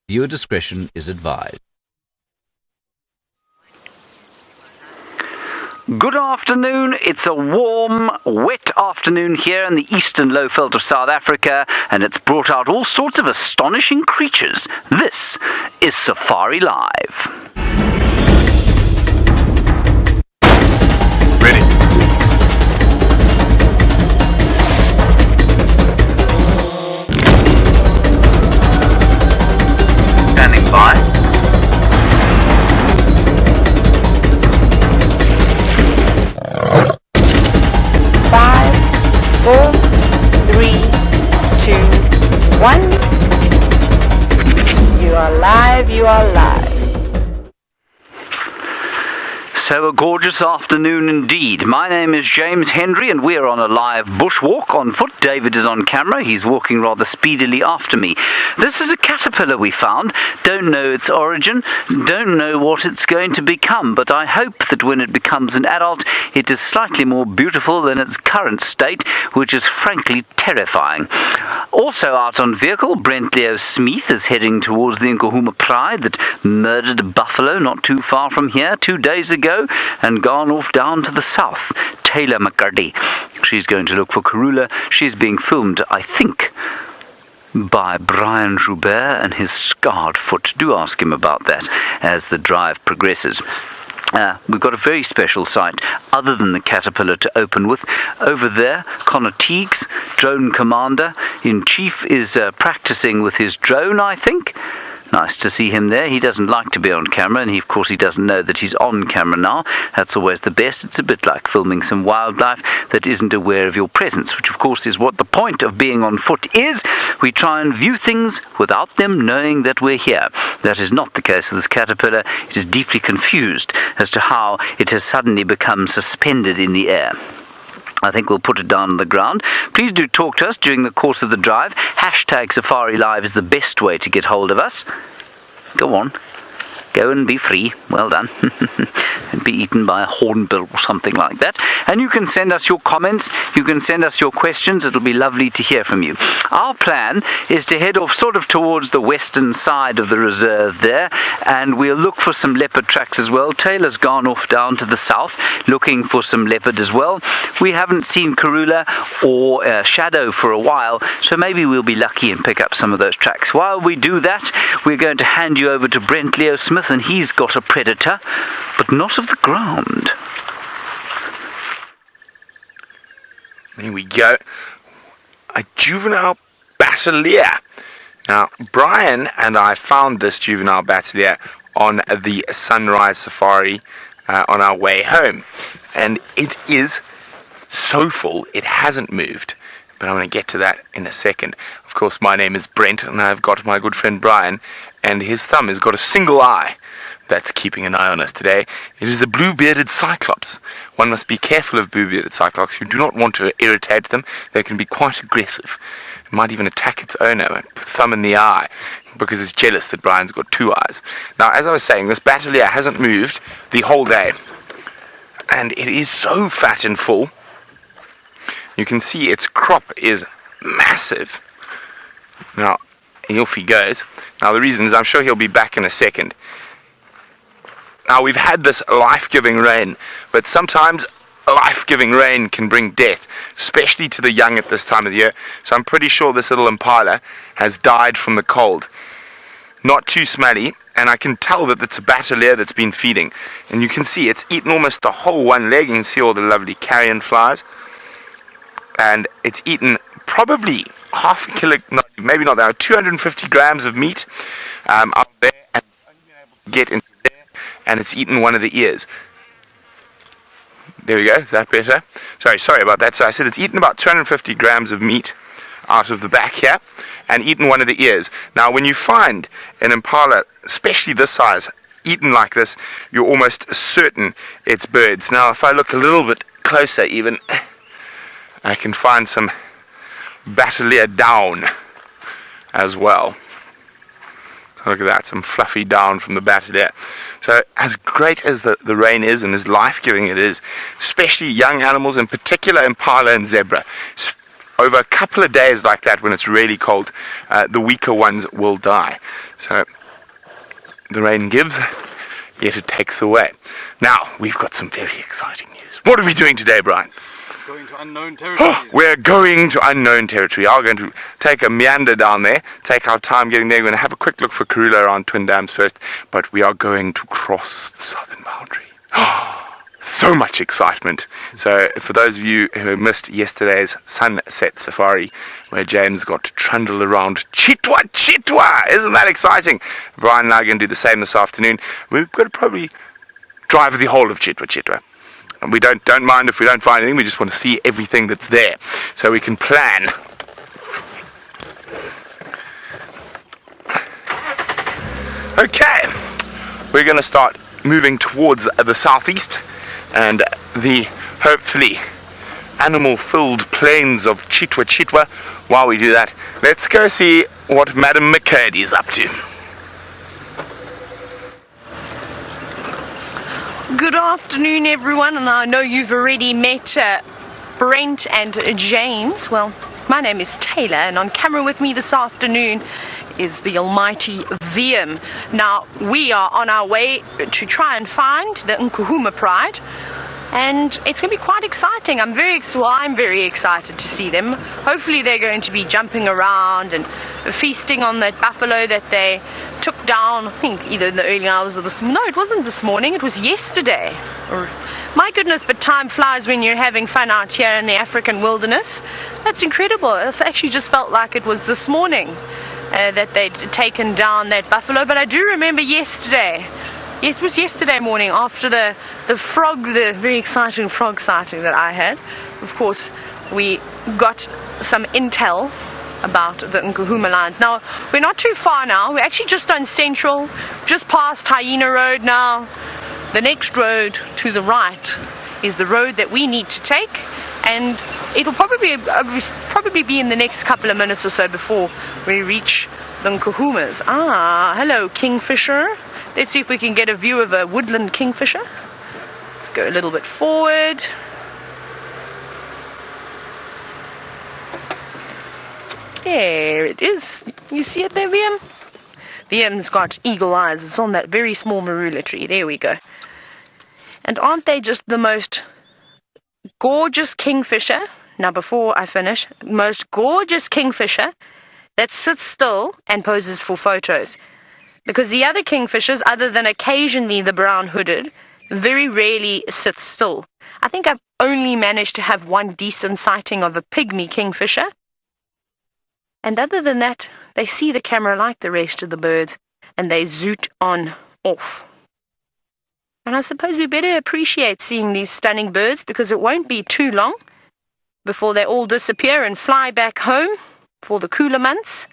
Viewer discretion is advised. Good afternoon. It's a warm, wet afternoon here in the eastern lowveld of South Africa, and it's brought out all sorts of astonishing creatures. This is Safari Live. Ready. Standing by. 4, 3, 2, 1. You are live, you are live. So a gorgeous afternoon indeed. My name is James Henry and we're on a live bushwalk on foot. David is on camera. He's walking rather speedily after me. This is a caterpillar we found. Don't know its origin. Don't know what it's going to become. But I hope that when it becomes an adult, it is slightly more beautiful than its current state, which is frankly terrifying. Also out on vehicle, Brent Leo Smith is heading towards the Nkuhuma pride that murdered a buffalo not too far from here 2 days ago and gone off down to the south. Taylor McCarty. She's going to look for Karula. She's being filmed, I think, by Brian Joubert and his scarred foot. Do ask him about that as the drive progresses. We've got a very special site other than the caterpillar to open with. Over there, Connor Teagues, drone commander in chief, is practicing with his drone, I think. Nice to see him there. He doesn't like to be on camera, and of course he doesn't know that he's on camera now. That's always the best. It's a bit like filming some wildlife that isn't aware of your presence, which of course is what the point of being on foot is. We try and view things without them knowing that we're here. That is not the case with this caterpillar. It is deeply confused as to how it has suddenly become suspended in the air. I think we'll put it down on the ground. Please do talk to us during the course of the drive. Hashtag Safari Live is the best way to get hold of us. Go on. Go and be free. Well done. And be eaten by a hornbill or something like that. And you can send us your comments. You can send us your questions. It'll be lovely to hear from you. Our plan is to head off sort of towards the western side of the reserve there. And we'll look for some leopard tracks as well. Taylor's gone off down to the south looking for some leopard as well. We haven't seen Karula or Shadow for a while. So maybe we'll be lucky and pick up some of those tracks. While we do that, we're going to hand you over to Brent Leo Smith. And he's got a predator, but not of the ground. There we go. A juvenile bateleur. Now, Brian and I found this juvenile bateleur on the Sunrise Safari on our way home. And it is so full, it hasn't moved. But I'm going to get to that in a second. Of course, my name is Brent, and I've got my good friend Brian, and his thumb has got a single eye that's keeping an eye on us today. It is a blue-bearded cyclops. One must be careful of blue-bearded cyclops. You do not want to irritate them. They can be quite aggressive. It might even attack its owner, thumb in the eye, because it's jealous that Brian's got two eyes. Now, as I was saying, this bateleur hasn't moved the whole day, and it is so fat and full. You can see its crop is massive. Now, off he goes. Now, the reason is I'm sure he'll be back in a second. Now, we've had this life-giving rain, but sometimes life-giving rain can bring death, especially to the young at this time of the year. So I'm pretty sure this little Impala has died from the cold. Not too smelly, and I can tell that it's a bateleur that's been feeding. And you can see it's eaten almost the whole one leg. You can see all the lovely carrion flies. And it's eaten probably half a kilo, maybe not that, 250 grams of meat up there, and it's only been able to get into there, and it's eaten one of the ears. There we go, is that better? Sorry about that. So I said it's eaten about 250 grams of meat out of the back here, and eaten one of the ears. Now, when you find an Impala, especially this size, eaten like this, you're almost certain it's birds. Now, if I look a little bit closer even, I can find some bateleur down as well. So look at that, some fluffy down from the bateleur. So as great as the rain is and as life-giving it is, especially young animals, in particular Impala and zebra, over a couple of days like that, when it's really cold, the weaker ones will die. So the rain gives, yet it takes away. Now, we've got some very exciting news. What are we doing today, Brian? Going to unknown territories. We're going to unknown territory. I'm going to take a meander down there, take our time getting there. We're going to have a quick look for Karula around Twin Dams first, but we are going to cross the southern boundary. So much excitement. So for those of you who missed yesterday's sunset safari, where James got to trundle around Cheetah, isn't that exciting? Brian and I are going to do the same this afternoon. We've got to probably drive the whole of Cheetah. And we don't mind if we don't find anything. We just want to see everything that's there, so we can plan. Okay, we're going to start moving towards the southeast and the hopefully animal-filled plains of Cheetah. While we do that, let's go see what Madam McCurdy is up to. Good afternoon, everyone, and I know you've already met Brent and James. Well, my name is Taylor, and on camera with me this afternoon is the almighty VM. Now, we are on our way to try and find the Nkuhuma pride, and it's going to be quite exciting. I'm very excited to see them. Hopefully they're going to be jumping around and feasting on that buffalo that they took down, I think either in the early hours of no, it wasn't this morning, it was yesterday. My goodness, but time flies when you're having fun out here in the African wilderness. That's incredible. It actually just felt like it was this morning that they'd taken down that buffalo, but I do remember yesterday. It was yesterday morning after the very exciting frog sighting that I had. Of course, we got some intel about the Nkuhuma lions. Now, we're not too far now. We're actually just on Central, just past Hyena Road now. The next road to the right is the road that we need to take, and it'll probably be in the next couple of minutes or so before we reach the Nkuhumas. Hello, kingfisher. Let's see if we can get a view of a woodland kingfisher. Let's go a little bit forward. There it is. You see it there, VM? VM's got eagle eyes. It's on that very small marula tree. There we go. And aren't they just the most gorgeous kingfisher? Now, before I finish, most gorgeous kingfisher that sits still and poses for photos. Because the other kingfishers, other than occasionally the brown-hooded, very rarely sit still. I think I've only managed to have one decent sighting of a pygmy kingfisher. And other than that, they see the camera like the rest of the birds, and they zoot on off. And I suppose we better appreciate seeing these stunning birds, because it won't be too long before they all disappear and fly back home for the cooler months.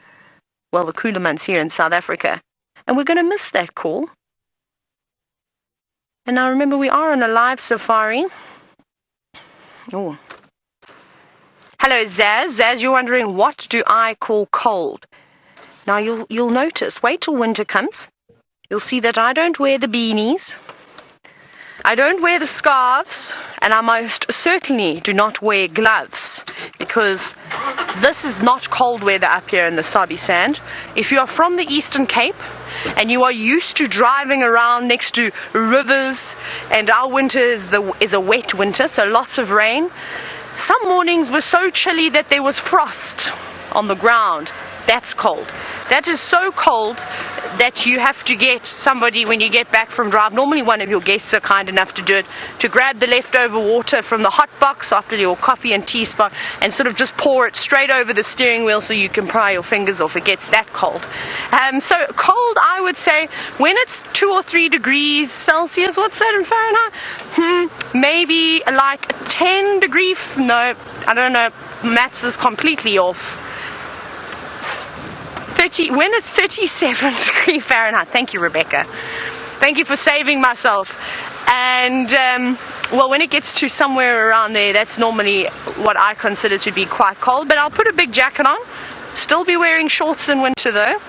Well, the cooler months here in South Africa. And we're going to miss that call. And now remember, we are on a live safari. Oh. Hello, Zaz. Zaz, you're wondering, what do I call cold? Now, you'll notice, wait till winter comes. You'll see that I don't wear the beanies. I don't wear the scarves. And I most certainly do not wear gloves. Because this is not cold weather up here in the Sabi Sand. If you are from the Eastern Cape, and you are used to driving around next to rivers, and our winter is a wet winter, so lots of rain. Some mornings were so chilly that there was frost on the ground. That's cold. That is so cold that you have to get somebody, when you get back from drive, normally one of your guests are kind enough to do it, to grab the leftover water from the hot box after your coffee and tea spot and sort of just pour it straight over the steering wheel so you can pry your fingers off. It gets that cold. So cold, I would say, when it's 2 or 3 degrees Celsius, what's that in Fahrenheit? Maybe like a 10 degree, no, I don't know, maths is completely off. When it's 37 degree Fahrenheit. Thank you, Rebecca. Thank you for saving myself. And, well, when it gets to somewhere around there, that's normally what I consider to be quite cold. But I'll put a big jacket on Still be wearing shorts in winter though.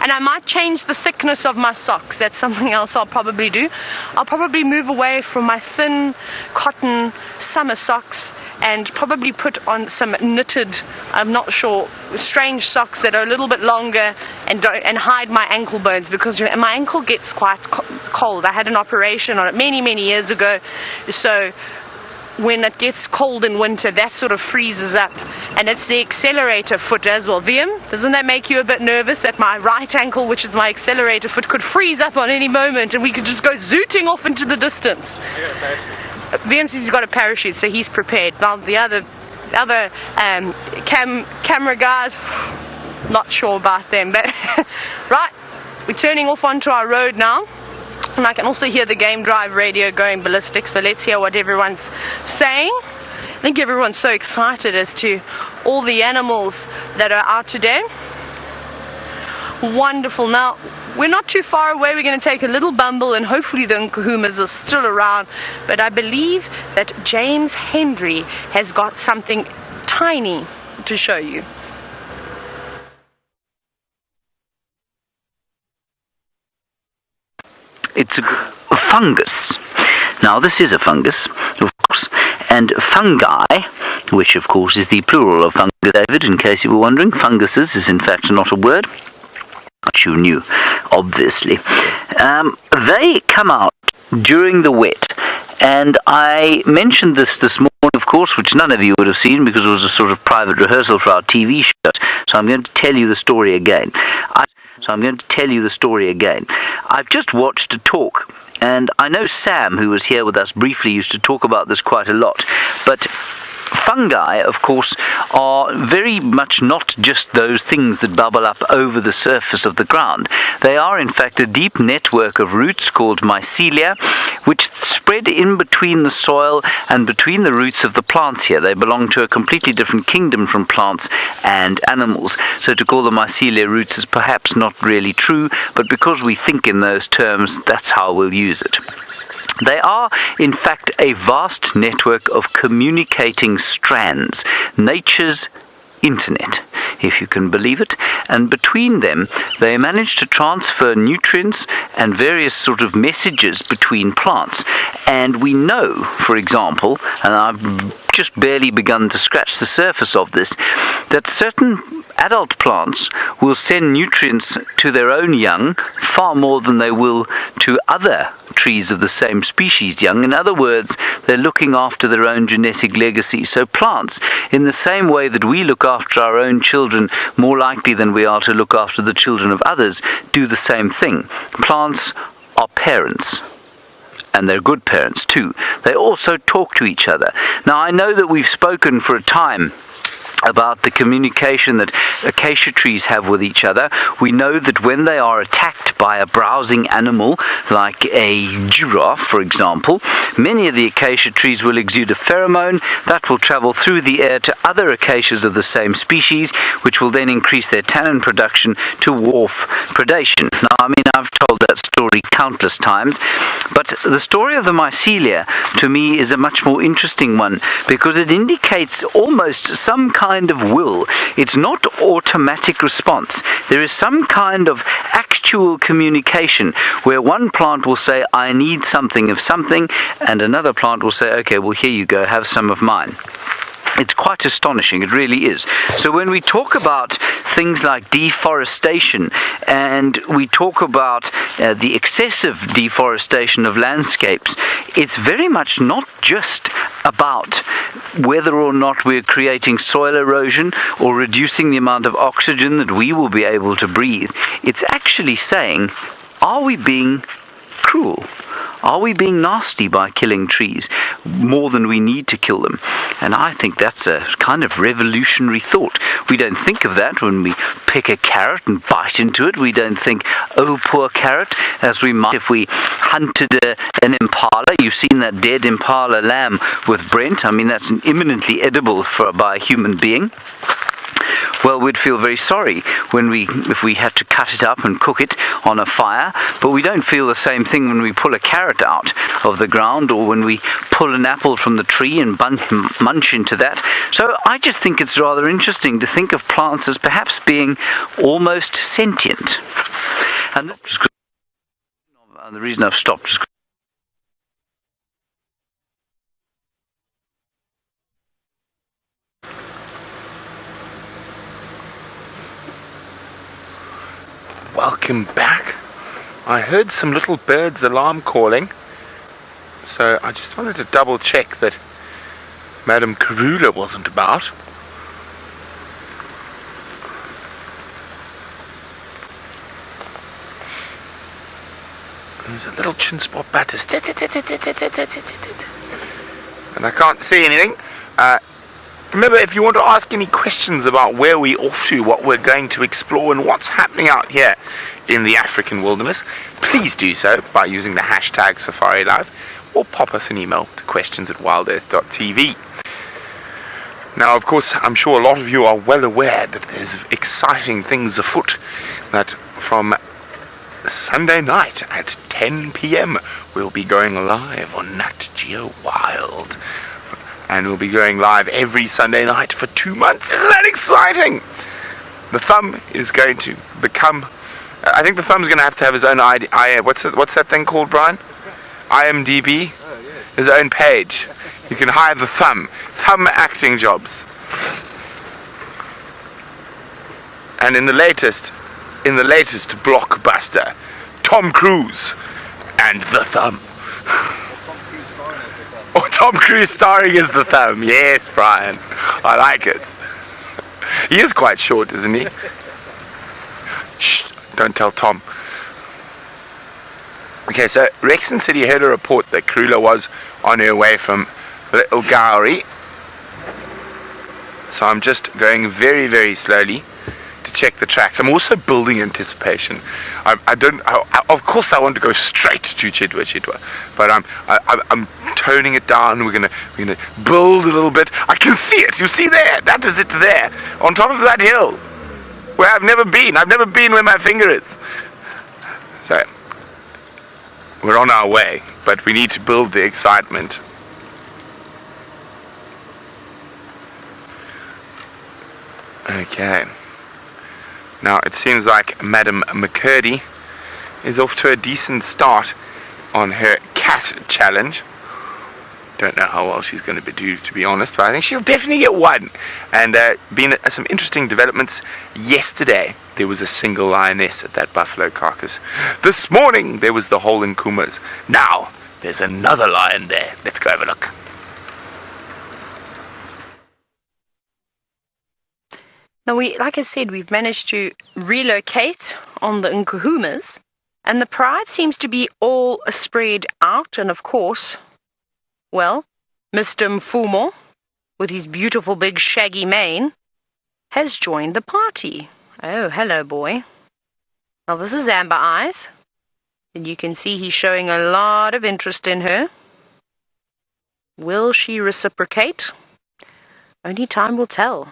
And I might change the thickness of my socks. That's something else I'll probably do. I'll probably move away from my thin cotton summer socks and probably put on some knitted, I'm not sure, strange socks that are a little bit longer and hide my ankle bones, because my ankle gets quite cold. I had an operation on it many years ago, so when it gets cold in winter, that sort of freezes up, and it's the accelerator foot as well. VM, doesn't that make you a bit nervous that my right ankle, which is my accelerator foot, could freeze up on any moment and we could just go zooting off into the distance? VM says he's got a parachute, so he's prepared. Now the other camera guys, not sure about them, but right, we're turning off onto our road now. And I can also hear the game drive radio going ballistic, so let's hear what everyone's saying. I think everyone's so excited as to all the animals that are out today. Wonderful. Now, we're not too far away. We're going to take a little bumble, and hopefully the Nkuhumas are still around. But I believe that James Hendry has got something tiny to show you. It's a fungus. Now, this is a fungus, of course, and fungi, which of course is the plural of fungus, David, in case you were wondering. Funguses is in fact not a word, which you knew, obviously. They come out during the wet, and I mentioned this morning, of course, which none of you would have seen because it was a sort of private rehearsal for our TV show, so I'm going to tell you the story again. I've just watched a talk, and I know Sam, who was here with us briefly, used to talk about this quite a lot, but fungi, of course, are very much not just those things that bubble up over the surface of the ground. They are, in fact, a deep network of roots called mycelia, which spread in between the soil and between the roots of the plants here. They belong to a completely different kingdom from plants and animals. So to call them mycelia roots is perhaps not really true, but because we think in those terms, that's how we'll use it. They are, in fact, a vast network of communicating strands, nature's internet, if you can believe it, and between them they manage to transfer nutrients and various sort of messages between plants. And we know, for example, and I've just barely begun to scratch the surface of this, that certain adult plants will send nutrients to their own young far more than they will to other trees of the same species young. In other words, they're looking after their own genetic legacy. So plants, in the same way that we look after our own children more likely than we are to look after the children of others, do the same thing. Plants are parents. And they're good parents too. They also talk to each other. Now, I know that we've spoken for a time about the communication that acacia trees have with each other. We know that when they are attacked by a browsing animal, like a giraffe, for example, many of the acacia trees will exude a pheromone that will travel through the air to other acacias of the same species, which will then increase their tannin production to ward off predation. Now, I mean, I've told that story countless times, but the story of the mycelia, to me, is a much more interesting one, because it indicates almost some kind of will. It's not automatic response. There is some kind of actual communication where one plant will say, I need something of something, and another plant will say, okay, well, here you go, have some of mine. It's quite astonishing, it really is. So when we talk about things like deforestation, and we talk about the excessive deforestation of landscapes, it's very much not just about whether or not we're creating soil erosion or reducing the amount of oxygen that we will be able to breathe. It's actually saying, are we being cruel? Are we being nasty by killing trees more than we need to kill them? And I think that's a kind of revolutionary thought. We don't think of that when we pick a carrot and bite into it. We don't think, oh, poor carrot, as we might if we hunted an impala. You've seen that dead impala lamb with Brent. I mean, that's imminently edible by a human being. well, we'd feel very sorry if we had to cut it up and cook it on a fire, but we don't feel the same thing when we pull a carrot out of the ground or when we pull an apple from the tree and munch into that. So I just think it's rather interesting to think of plants as perhaps being almost sentient. And the reason I've stopped is welcome back. I heard some little birds alarm calling, so I just wanted to double check that Madame Karula wasn't about. There's a little chin spot batter, and I can't see anything. Remember, if you want to ask any questions about where we're off to, what we're going to explore, and what's happening out here in the African wilderness, please do so by using the hashtag SafariLive, or pop us an email to questions@WildEarthTV. Now, of course, I'm sure a lot of you are well aware that there's exciting things afoot, that from Sunday night at 10 p.m. we'll be going live on Nat.Geo Wild. And we'll be going live every Sunday night for 2 months. Isn't that exciting? The Thumb is going to become... I think the Thumb's going to have his own what's that thing called, Brian? IMDb? Oh, yes. His own page. You can hire the Thumb acting jobs. And in the latest blockbuster, Tom Cruise and the Thumb. Oh, Tom Cruise starring as the Thumb. Yes, Brian. I like it. He is quite short, isn't he? Shh, don't tell Tom. Okay, so Rexon City heard a report that Karula was on her way from Little Gowrie. So I'm just going very, very slowly to check the tracks. I'm also building anticipation. Of course I want to go straight to Chitwa, but I'm toning it down. We're gonna build a little bit. I can see it. You see there? That is it there, on top of that hill, where I've never been. I've never been where my finger is. So we're on our way, but we need to build the excitement. Okay. Now it seems like Madame McCurdy is off to a decent start on her cat challenge. Don't know how well she's going to do, to be honest, but I think she'll definitely get one. And been some interesting developments. Yesterday there was a single lioness at that buffalo carcass. This morning there was the whole Nkuhumas. Now there's another lion there. Let's go have a look. Now, like I said, we've managed to relocate on the Nkuhumas, and the pride seems to be all spread out, and of course, well, Mr. Mfumo, with his beautiful big shaggy mane, has joined the party. Oh, hello, boy. Now, this is Amber Eyes, and you can see he's showing a lot of interest in her. Will she reciprocate? Only time will tell.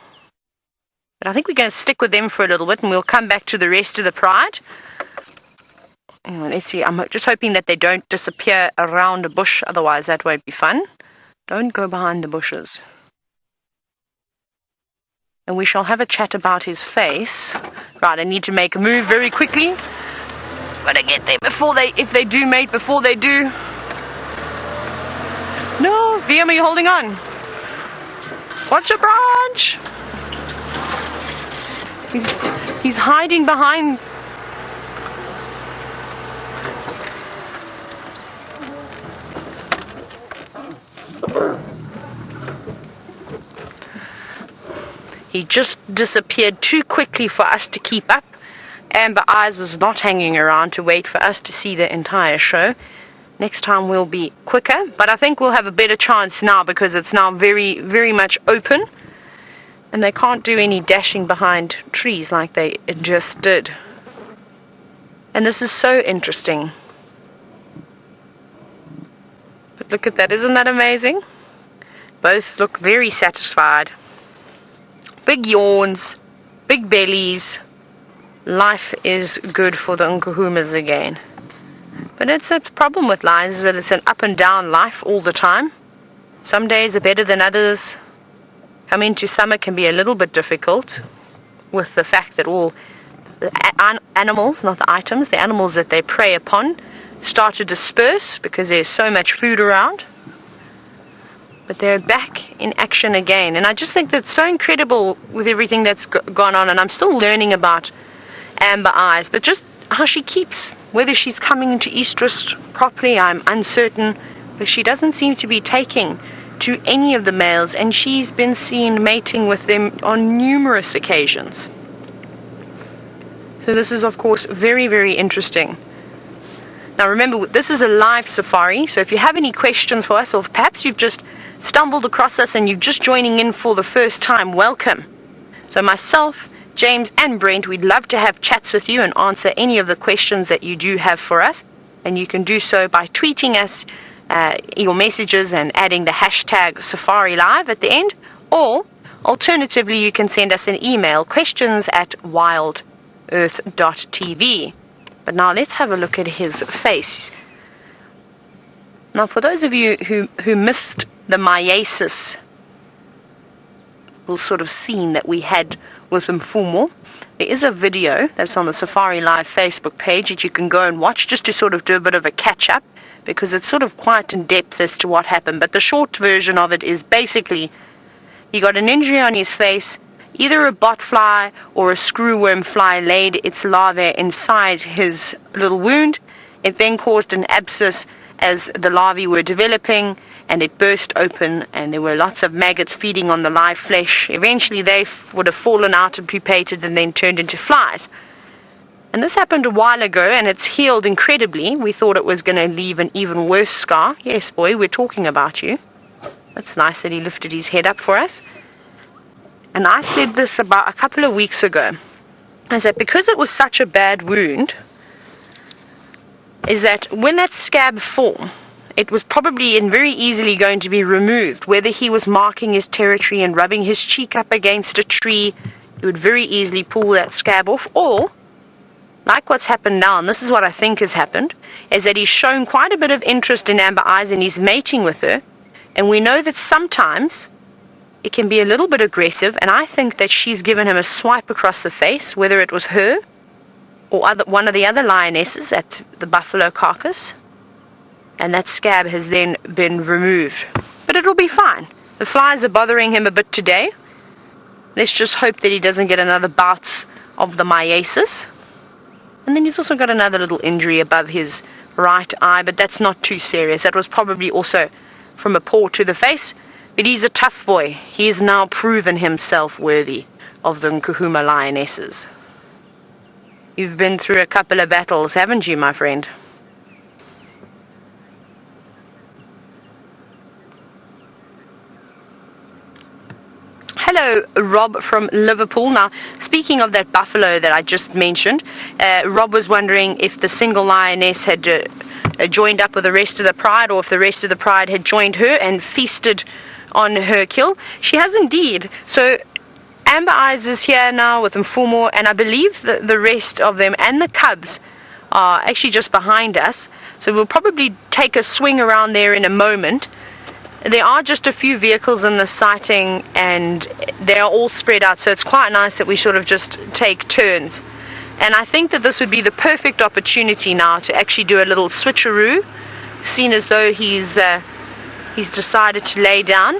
But I think we're going to stick with them for a little bit, and we'll come back to the rest of the pride. Let's see, I'm just hoping that they don't disappear around a bush, otherwise that won't be fun. Don't go behind the bushes. And we shall have a chat about his face. Right, I need to make a move very quickly. Gotta get there if they do mate, before they do. No, VM, are you holding on? Watch your branch! He's hiding behind. He just disappeared too quickly for us to keep up. Amber Eyes was not hanging around to wait for us to see the entire show. Next time we'll be quicker, but I think we'll have a better chance now because it's now very, very much open. And they can't do any dashing behind trees like they just did. And this is so interesting. But look at that, isn't that amazing? Both look very satisfied. Big yawns, big bellies. Life is good for the Nkuhumas again. But it's a problem with lions, is that it's an up and down life all the time. Some days are better than others. Coming into summer can be a little bit difficult with the fact that all the animals, not the items, the animals that they prey upon start to disperse because there's so much food around. But they're back in action again. And I just think that's so incredible with everything that's gone on. And I'm still learning about Amber Eyes, but just how she keeps, whether she's coming into estrus properly, I'm uncertain. But she doesn't seem to be taking to any of the males, and she's been seen mating with them on numerous occasions. So this is, of course, very, very interesting. Now remember, this is a live safari, so if you have any questions for us, or if perhaps you've just stumbled across us and you're just joining in for the first time, welcome. So myself, James and Brent, we'd love to have chats with you and answer any of the questions that you do have for us, and you can do so by tweeting us your messages and adding the hashtag Safari Live at the end, or alternatively you can send us an email, questions@WildEarthTV. But now let's have a look at his face. Now for those of you who missed the meiosis, sort of scene that we had with Mfumo, there is a video that's on the Safari Live Facebook page that you can go and watch just to sort of do a bit of a catch-up, because it's sort of quite in depth as to what happened. But the short version of it is basically he got an injury on his face. Either a botfly or a screwworm fly laid its larvae inside his little wound. It then caused an abscess as the larvae were developing, and it burst open, and there were lots of maggots feeding on the live flesh. Eventually they would have fallen out and pupated and then turned into flies. And this happened a while ago, and it's healed incredibly. We thought it was going to leave an even worse scar. Yes, boy, we're talking about you. It's nice that he lifted his head up for us. And I said this about a couple of weeks ago. I said because it was such a bad wound, is that when that scab formed, it was probably and very easily going to be removed. Whether he was marking his territory and rubbing his cheek up against a tree, he would very easily pull that scab off, or like what's happened now, and this is what I think has happened, is that he's shown quite a bit of interest in Amber Eyes and he's mating with her. And we know that sometimes it can be a little bit aggressive, and I think that she's given him a swipe across the face, whether it was her or one of the other lionesses at the buffalo carcass, and that scab has then been removed. But it'll be fine. The flies are bothering him a bit today. Let's just hope that he doesn't get another bouts of the meiosis. And then he's also got another little injury above his right eye, but that's not too serious. That was probably also from a paw to the face. But he's a tough boy. He has now proven himself worthy of the Nkuhuma lionesses. You've been through a couple of battles, haven't you, my friend? Hello, Rob from Liverpool. Now, speaking of that buffalo that I just mentioned, Rob was wondering if the single lioness had joined up with the rest of the pride, or if the rest of the pride had joined her and feasted on her kill. She has indeed. So Amber Eyes is here now with Mfumo, and I believe that the rest of them and the cubs are actually just behind us. So we'll probably take a swing around there in a moment. There are just a few vehicles in the sighting, and they are all spread out, so it's quite nice that we sort of just take turns. And I think that this would be the perfect opportunity now to actually do a little switcheroo, seeing as though he's decided to lay down.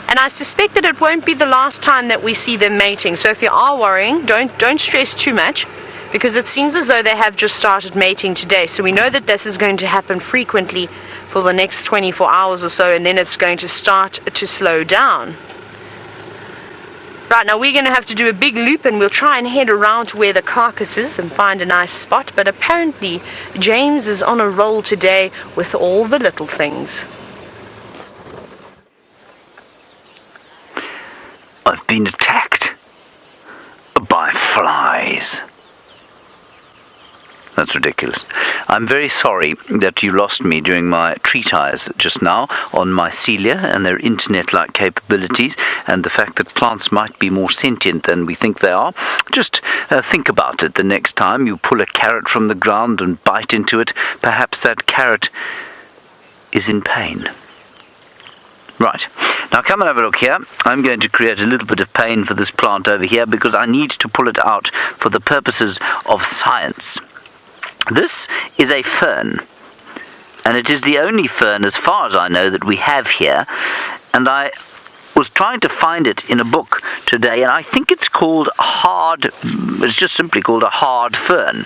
And I suspect that it won't be the last time that we see them mating. So if you are worrying, don't stress too much, because it seems as though they have just started mating today. So we know that this is going to happen frequently for the next 24 hours or so, and then it's going to start to slow down. Right, now we're going to have to do a big loop, and we'll try and head around to where the carcass is and find a nice spot. But apparently James is on a roll today with all the little things. I've been attacked by flies. That's ridiculous. I'm very sorry that you lost me during my treatise just now on mycelia and their internet-like capabilities, and the fact that plants might be more sentient than we think they are. Just think about it the next time you pull a carrot from the ground and bite into it. Perhaps that carrot is in pain. Right, now come and have a look here. I'm going to create a little bit of pain for this plant over here because I need to pull it out for the purposes of science. This is a fern, and it is the only fern, as far as I know, that we have here, and I was trying to find it in a book today, and I think it's just simply called a hard fern,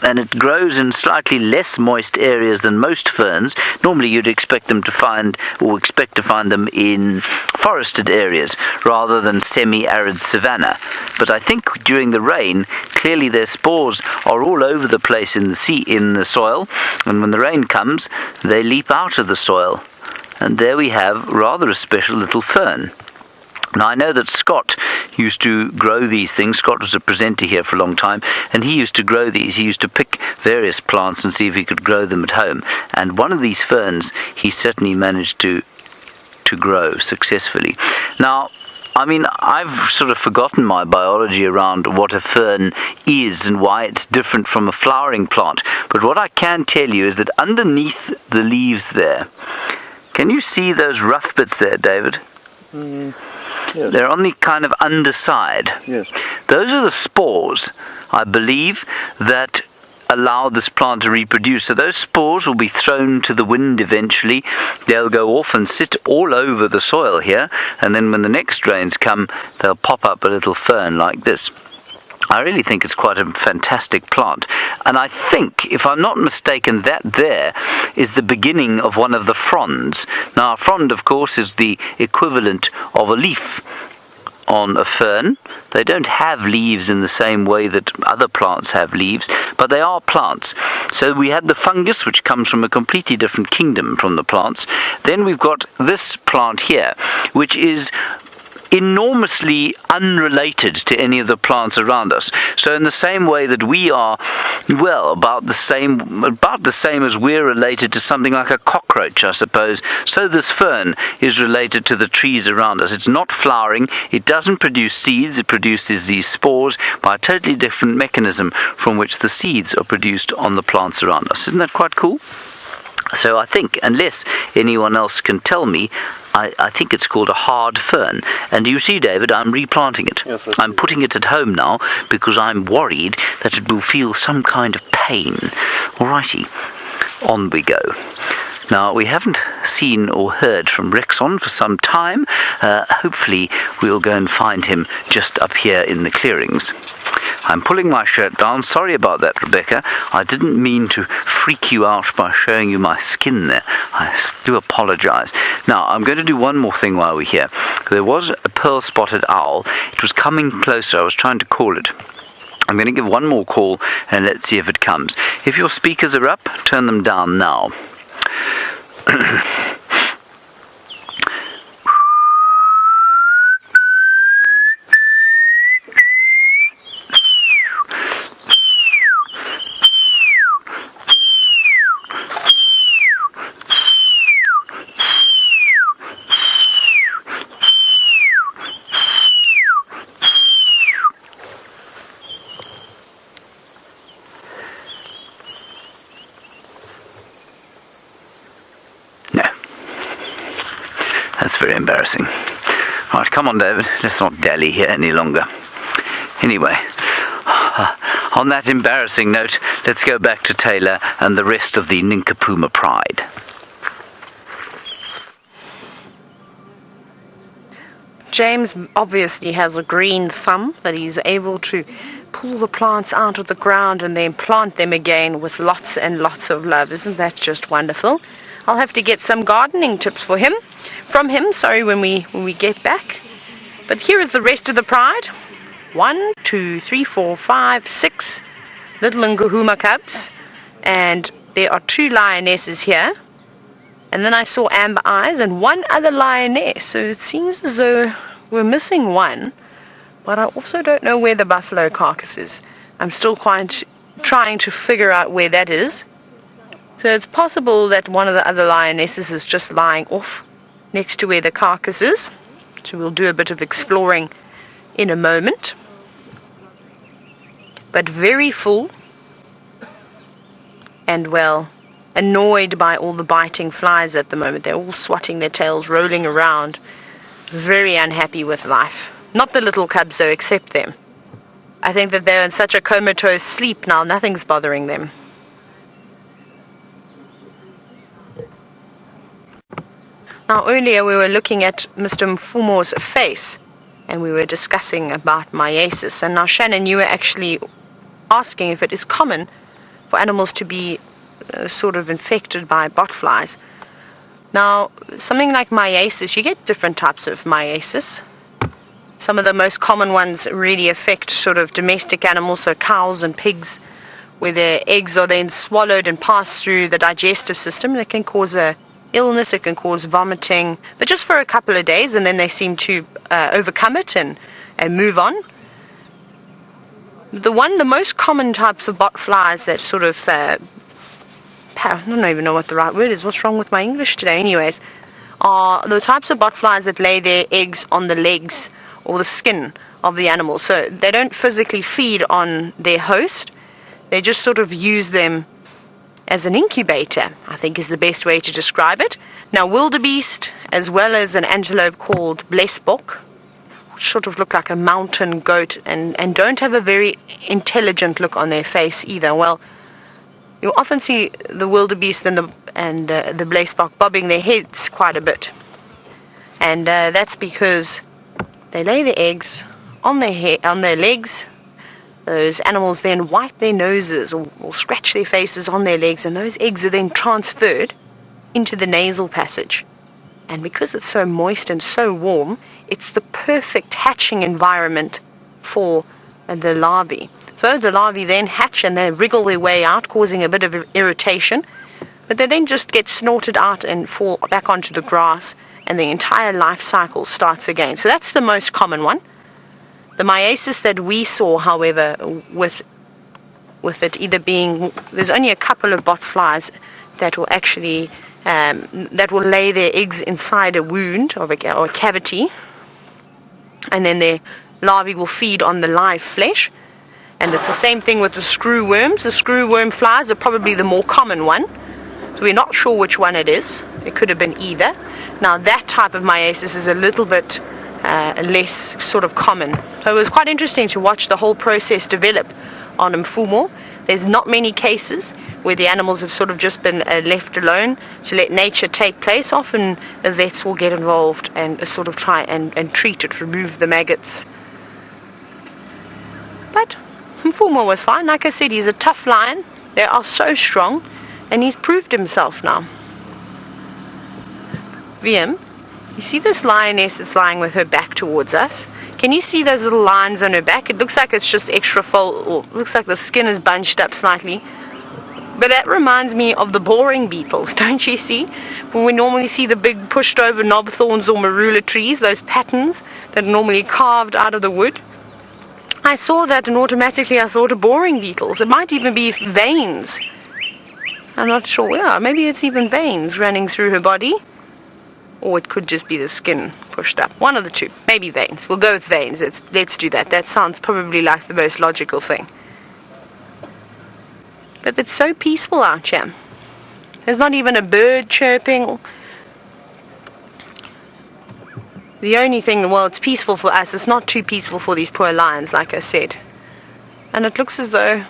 and it grows in slightly less moist areas than most ferns. Normally you'd expect to find them in forested areas rather than semi-arid savanna, but I think during the rain clearly their spores are all over the place in the soil, and when the rain comes they leap out of the soil. And there we have rather a special little fern. Now, I know that Scott used to grow these things. Scott was a presenter here for a long time, and he used to grow these. He used to pick various plants and see if he could grow them at home. And one of these ferns he certainly managed to grow successfully. Now, I mean, I've sort of forgotten my biology around what a fern is and why it's different from a flowering plant. But what I can tell you is that underneath the leaves there, can you see those rough bits there, David? Yes. They're on the kind of underside. Yes. Those are the spores, I believe, that allow this plant to reproduce. So those spores will be thrown to the wind eventually. They'll go off and sit all over the soil here, and then when the next rains come, they'll pop up a little fern like this. I really think it's quite a fantastic plant, and I think, if I'm not mistaken, that there is the beginning of one of the fronds. Now, a frond, of course, is the equivalent of a leaf on a fern. They don't have leaves in the same way that other plants have leaves, but they are plants. So we had the fungus, which comes from a completely different kingdom from the plants. Then we've got this plant here, which is enormously unrelated to any of the plants around us. So in the same way that we are, well, about the same as we're related to something like a cockroach, I suppose, so this fern is related to the trees around us. It's not flowering, it doesn't produce seeds, it produces these spores by a totally different mechanism from which the seeds are produced on the plants around us. Isn't that quite cool? So I think, unless anyone else can tell me, I think it's called a hard fern. And you see, David, I'm replanting it. Yes, I'm putting it at home now because I'm worried that it will feel some kind of pain. Alrighty, on we go. Now, we haven't seen or heard from Rexon for some time. Hopefully, we'll go and find him just up here in the clearings. I'm pulling my shirt down. Sorry about that, Rebecca. I didn't mean to freak you out by showing you my skin there. I do apologize. Now, I'm going to do one more thing while we're here. There was a pearl-spotted owl. It was coming closer. I was trying to call it. I'm going to give one more call, and let's see if it comes. If your speakers are up, turn them down now. That's very embarrassing. Right, come on, David. Let's not dally here any longer. Anyway, on that embarrassing note, let's go back to Taylor and the rest of the Nkuhuma pride. James obviously has a green thumb that he's able to pull the plants out of the ground and then plant them again with lots and lots of love. Isn't that just wonderful? I'll have to get some gardening tips from him, when we get back. But here is the rest of the pride. 1, 2, 3, 4, 5, 6 little Nkuhuma cubs, and there are 2 lionesses here. And then I saw amber eyes and 1 other lioness. So it seems as though we're missing 1, but I also don't know where the buffalo carcass is. I'm still quite trying to figure out where that is. So it's possible that one of the other lionesses is just lying off next to where the carcass is. So we'll do a bit of exploring in a moment. But very full and, well, annoyed by all the biting flies at the moment. They're all swatting their tails, rolling around, very unhappy with life. Not the little cubs though, except them. I think that they're in such a comatose sleep now, nothing's bothering them. Now earlier we were looking at Mr. Mfumo's face and we were discussing about meiosis, and now Shannon, you were actually asking if it is common for animals to be sort of infected by botflies. Now something like meiosis, you get different types of meiosis. Some of the most common ones really affect sort of domestic animals, so cows and pigs, where their eggs are then swallowed and pass through the digestive system. It can cause a illness, it can cause vomiting, but just for a couple of days, and then they seem to overcome it and move on. The most common types of botflies that sort of, I don't even know what the right word is, what's wrong with my English today anyways, are the types of botflies that lay their eggs on the legs or the skin of the animal. So they don't physically feed on their host, they just sort of use them as an incubator, I think is the best way to describe it. Now wildebeest, as well as an antelope called blesbok, which sort of look like a mountain goat and don't have a very intelligent look on their face either. Well, you'll often see the wildebeest and the blesbok bobbing their heads quite a bit. And that's because they lay their eggs on their legs. Those animals then wipe their noses or scratch their faces on their legs, and those eggs are then transferred into the nasal passage. And because it's so moist and so warm, it's the perfect hatching environment for the larvae. So the larvae then hatch and they wriggle their way out, causing a bit of irritation, but they then just get snorted out and fall back onto the grass, and the entire life cycle starts again. So that's the most common one. The meiosis that we saw, however, with it either being, there's only a couple of botflies that will actually that will lay their eggs inside a wound or a cavity, and then their larvae will feed on the live flesh. And it's the same thing with the screw worms. The screw worm flies are probably the more common one, so we're not sure which one it is. It could have been either. Now that type of meiosis is a little bit less sort of common. So it was quite interesting to watch the whole process develop on Mfumo. There's not many cases where the animals have sort of just been left alone to let nature take place. Often the vets will get involved and sort of try and treat it, remove the maggots. But Mfumo was fine. Like I said, he's a tough lion. They are so strong, and he's proved himself now. VM, you see this lioness that's lying with her back towards us? Can you see those little lines on her back? It looks like it's just extra fold, or looks like the skin is bunched up slightly. But that reminds me of the boring beetles, don't you see? When we normally see the big pushed over knob thorns or marula trees, those patterns that are normally carved out of the wood. I saw that and automatically I thought of boring beetles. It might even be veins. I'm not sure. Yeah, maybe it's even veins running through her body. Or it could just be the skin pushed up. One of the two. Maybe veins. We'll go with veins. Let's do that. That sounds probably like the most logical thing. But it's so peaceful out here. There's not even a bird chirping. The only thing, well, it's peaceful for us. It's not too peaceful for these poor lions, like I said. And it looks as though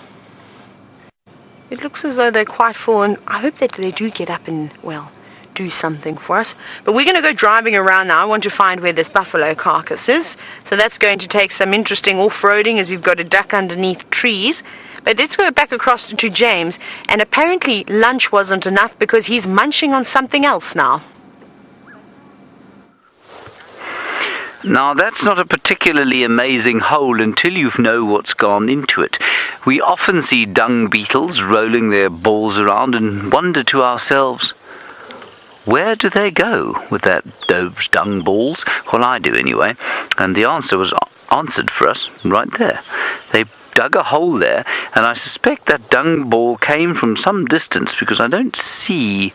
they're quite full, and I hope that they do get up and, well, do something for us. But we're going to go driving around now. I want to find where this buffalo carcass is. So that's going to take some interesting off-roading, as we've got to duck underneath trees. But let's go back across to James. And apparently lunch wasn't enough because he's munching on something else now. Now, that's not a particularly amazing hole until you know what's gone into it. We often see dung beetles rolling their balls around and wonder to ourselves, where do they go with those dung balls? Well, I do anyway. And the answer was answered for us right there. They dug a hole there, and I suspect that dung ball came from some distance because I don't see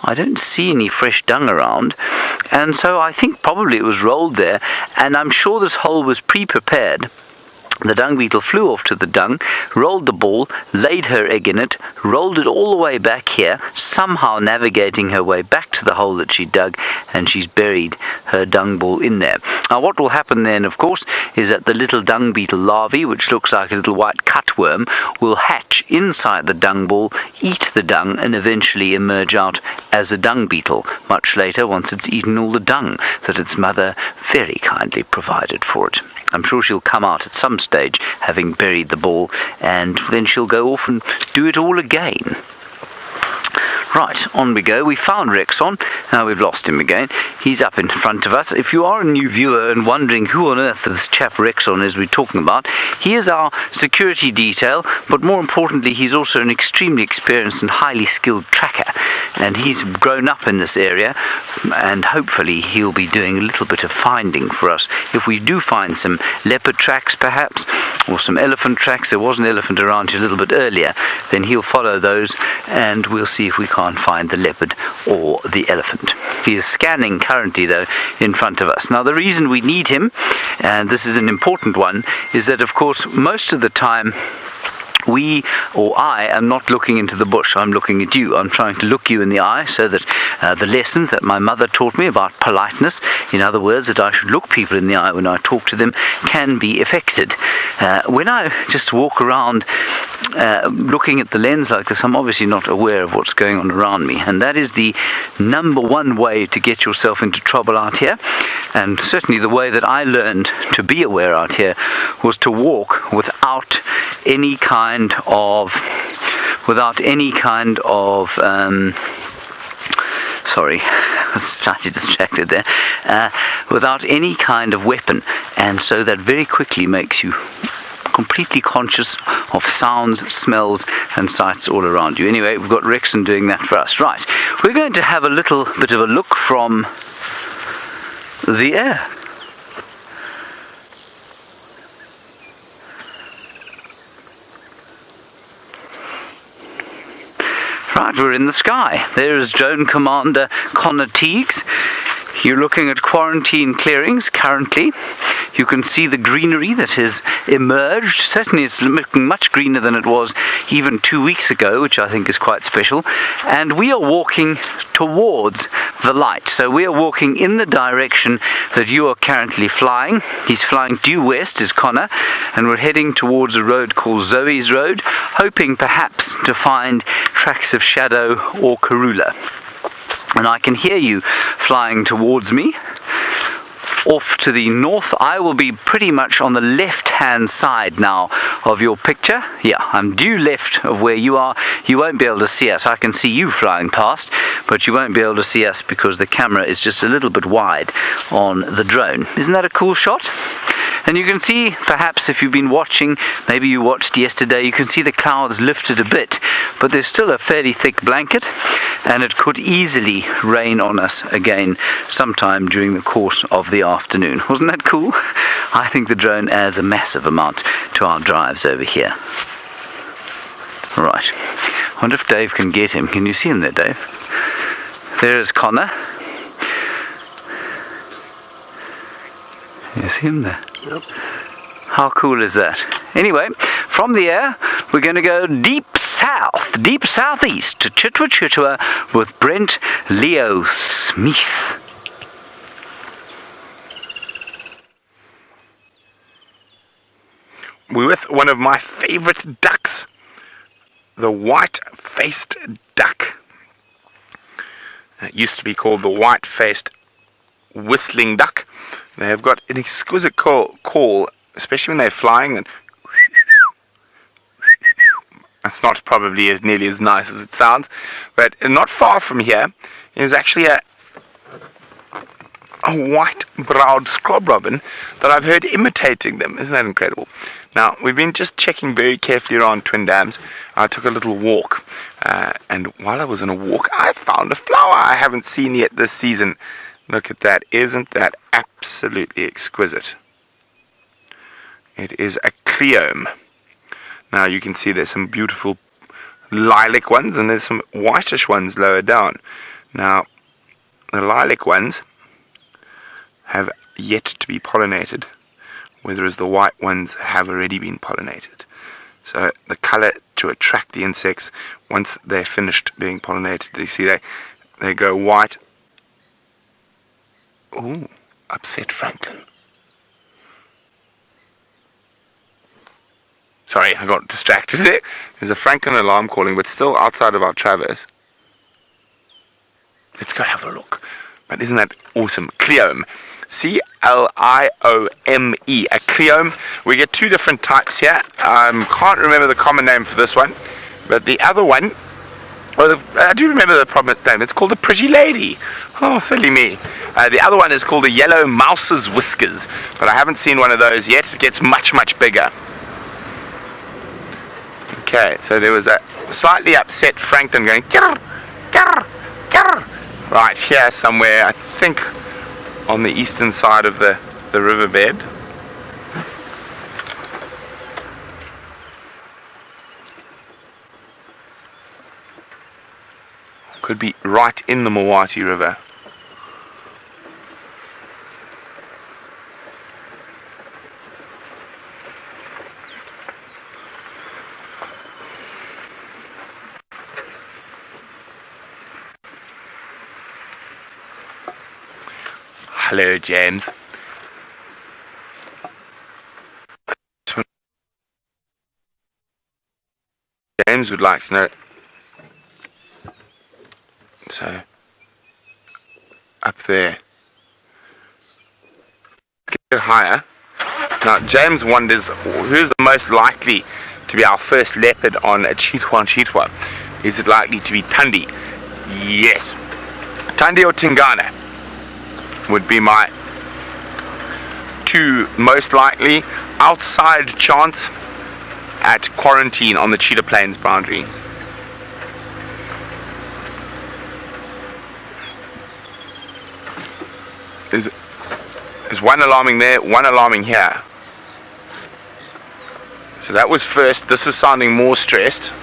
any fresh dung around, and so I think probably it was rolled there, and I'm sure this hole was pre-prepared. The dung beetle flew off to the dung, rolled the ball, laid her egg in it, rolled it all the way back here, somehow navigating her way back to the hole that she dug, and she's buried her dung ball in there. Now what will happen then, of course, is that the little dung beetle larvae, which looks like a little white cutworm, will hatch inside the dung ball, eat the dung, and eventually emerge out as a dung beetle, much later once it's eaten all the dung that its mother very kindly provided for it. I'm sure she'll come out at some stage having buried the ball, and then she'll go off and do it all again. Right, on we go. We found Rexon. Now we've lost him again. He's up in front of us. If you are a new viewer and wondering who on earth this chap Rexon is we're talking about, he is our security detail, but more importantly, he's also an extremely experienced and highly skilled tracker. And he's grown up in this area, and hopefully he'll be doing a little bit of finding for us. If we do find some leopard tracks, perhaps, or some elephant tracks, there was an elephant around here a little bit earlier, then he'll follow those, and we'll see if we can't find the leopard or the elephant. He is scanning currently, though, in front of us. Now, the reason we need him, and this is an important one, is that, of course, most of the time, I am not looking into the bush. I'm looking at you. I'm trying to look you in the eye so that the lessons that my mother taught me about politeness, in other words, that I should look people in the eye when I talk to them, can be effected. When I just walk around looking at the lens like this, I'm obviously not aware of what's going on around me, and that is the number one way to get yourself into trouble out here. And certainly the way that I learned to be aware out here was to walk without any kind of sorry, I was slightly distracted there, without any kind of weapon, and so that very quickly makes you completely conscious of sounds, smells, and sights all around you. Anyway, we've got Rexon doing that for us. Right, we're going to have a little bit of a look from the air. Right, we're in the sky. There is Drone Commander Connor Teagues. You're looking at quarantine clearings currently. You can see the greenery that has emerged. Certainly it's looking much greener than it was even 2 weeks ago, which I think is quite special. And we are walking towards the light. So we are walking in the direction that you are currently flying. He's flying due west, is Connor, and we're heading towards a road called Zoe's Road, hoping perhaps to find tracks of shadow or Karula. And I can hear you flying towards me. Off to the north, I will be pretty much on the left-hand side now of your picture. Yeah, I'm due left of where you are. You won't be able to see us. I can see you flying past, but you won't be able to see us because the camera is just a little bit wide on the drone. Isn't that a cool shot? And you can see, perhaps if you've been watching, maybe you watched yesterday, you can see the clouds lifted a bit, but there's still a fairly thick blanket, and it could easily rain on us again sometime during the course of the afternoon. Wasn't that cool? I think the drone adds a massive amount to our drives over here. Right. I wonder if Dave can get him. Can you see him there, Dave? There is Connor. You see him there? Yep. How cool is that? Anyway, from the air, we're going to go deep southeast to Cheetah with Brent Leo Smith. We're with one of my favorite ducks, the white-faced duck. It used to be called the white-faced whistling duck. They have got an exquisite call, especially when they're flying. And that's not probably as nearly as nice as it sounds, but not far from here is actually a white-browed scrub robin that I've heard imitating them. Isn't that incredible? Now, we've been just checking very carefully around Twin Dams. I took a little walk, and while I was on a walk, I found a flower I haven't seen yet this season. Look at that. Isn't that absolutely exquisite? It is a cleome. Now you can see there's some beautiful lilac ones and there's some whitish ones lower down. Now the lilac ones have yet to be pollinated, whereas the white ones have already been pollinated. So the color to attract the insects, once they're finished being pollinated, you see they go white. Ooh, upset Franklin. Sorry, I got distracted there. There's a Franklin alarm calling, but still outside of our traverse. Let's go have a look. But isn't that awesome? Cleome. C-L-I-O-M-E. A cleome. We get two different types here. Can't remember the common name for this one. But the other one, well, I do remember the proper name. It's called the pretty lady. Oh, silly me. The other one is called the yellow mouse's whiskers. But I haven't seen one of those yet. It gets much, much bigger. Okay, so there was a slightly upset Franklin going, "Grr, grr, grr," right here somewhere, I think on the eastern side of the riverbed. Could be right in the Mawati River. Hello, James. James would like to know. So, up there. Get higher. Now, James wonders who's the most likely to be our first leopard on a Cheetah. Is it likely to be Tundi? Yes. Tundi or Tingana would be my two most likely. Outside chance at quarantine on the Cheetah Plains boundary. There's one alarming there, one alarming here. So that was first. This is sounding more stressed.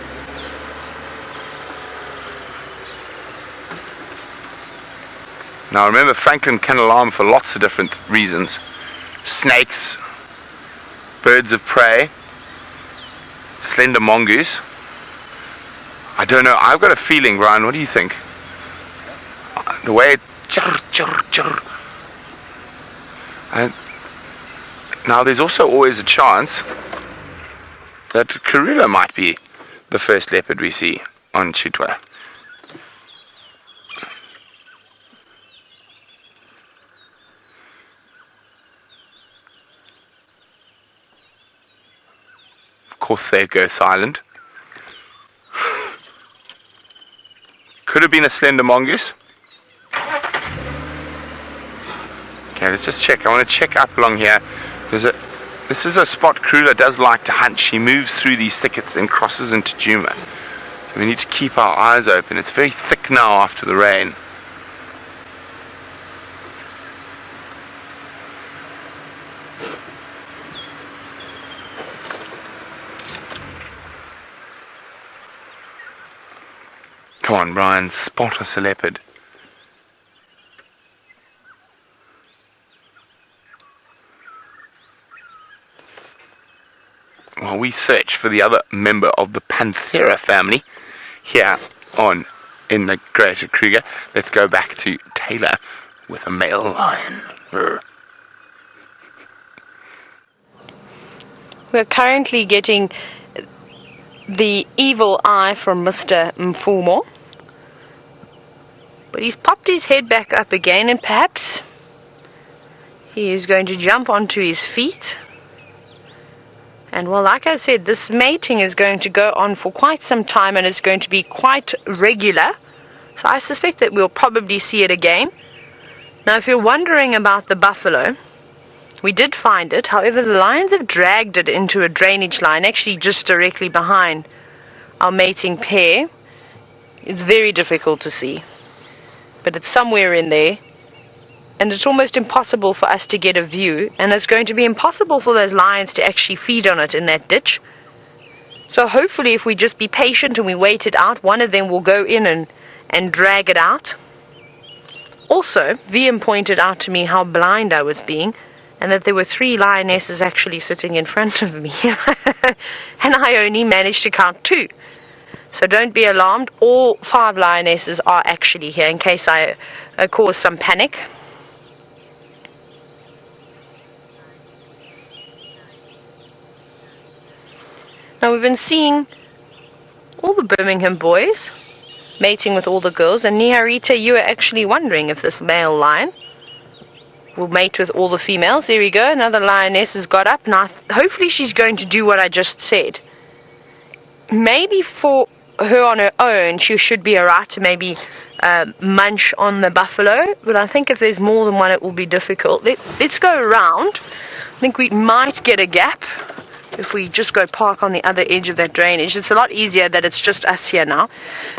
Now remember, Franklin can alarm for lots of different reasons. Snakes, birds of prey, slender mongoose. I don't know, I've got a feeling, Brian, what do you think? The way it churr, churr, churr. And now there's also always a chance that Karula might be the first leopard we see on Cheetah. Of course they go silent. Could have been a slender mongoose. Okay, let's just check. I want to check up along here. This is a spot Karula does like to hunt. She moves through these thickets and crosses into Djuma. So we need to keep our eyes open. It's very thick now after the rain. Come on, Brian, spot us a leopard. While we search for the other member of the Panthera family here in the Greater Kruger, let's go back to Taylor with a male lion. We're currently getting the evil eye from Mr. Mfumo. But he's popped his head back up again, and perhaps he is going to jump onto his feet. And well, like I said, this mating is going to go on for quite some time, and it's going to be quite regular. So I suspect that we'll probably see it again. Now, if you're wondering about the buffalo, we did find it. However, the lions have dragged it into a drainage line, actually just directly behind our mating pair. It's very difficult to see, but it's somewhere in there. and it's almost impossible for us to get a view, and it's going to be impossible for those lions to actually feed on it in that ditch. So hopefully if we just be patient and we wait it out, one of them will go in and drag it out. Also, VM pointed out to me how blind I was being, and that there were 3 lionesses actually sitting in front of me. And I only managed to count 2. So don't be alarmed, all 5 lionesses are actually here in case I cause some panic. Now we've been seeing all the Birmingham boys mating with all the girls, and Niharita, you were actually wondering if this male lion will mate with all the females. There we go, another lioness has got up. Now hopefully she's going to do what I just said. Maybe for her on her own she should be alright to maybe munch on the buffalo, but I think if there's more than one it will be difficult. Let's go around. I think we might get a gap if we just go park on the other edge of that drainage. It's a lot easier that it's just us here now.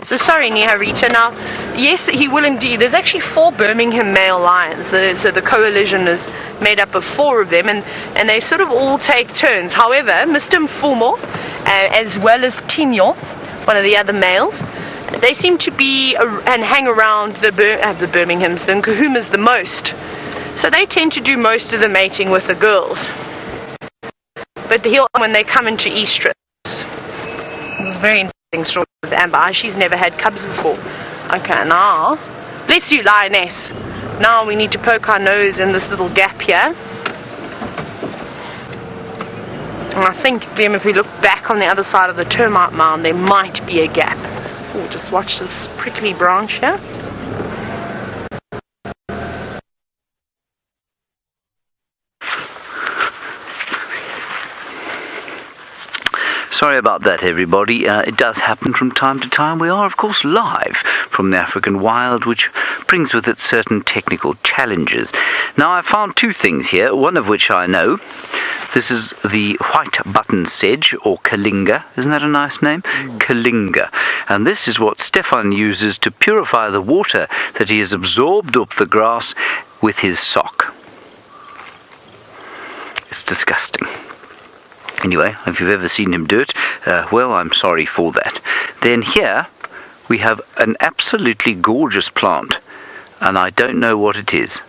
So sorry, Niharita. Now, yes, he will indeed. There's actually 4 Birmingham male lions. So the coalition is made up of 4 of them, and they sort of all take turns. However, Mr. Mfumo, as well as Tinyo, one of the other males, they seem to be and hang around the Birminghams, the Nkuhumas the most. So they tend to do most of the mating with the girls. But when they come into estrus. It was a very interesting story with Amber. She's never had cubs before. Okay, now, bless you, lioness. Now we need to poke our nose in this little gap here. And I think, if we look back on the other side of the termite mound, there might be a gap. Oh, just watch this prickly branch here. Sorry about that, everybody. It does happen from time to time. We are, of course, live from the African wild, which brings with it certain technical challenges. Now, I found 2 things here, one of which I know. This is the white button sedge, or kalinga. Isn't that a nice name? Kalinga. And this is what Stefan uses to purify the water that he has absorbed up the grass with his sock. It's disgusting. Anyway, if you've ever seen him do it, well, I'm sorry for that. Then here we have an absolutely gorgeous plant, and I don't know what it is.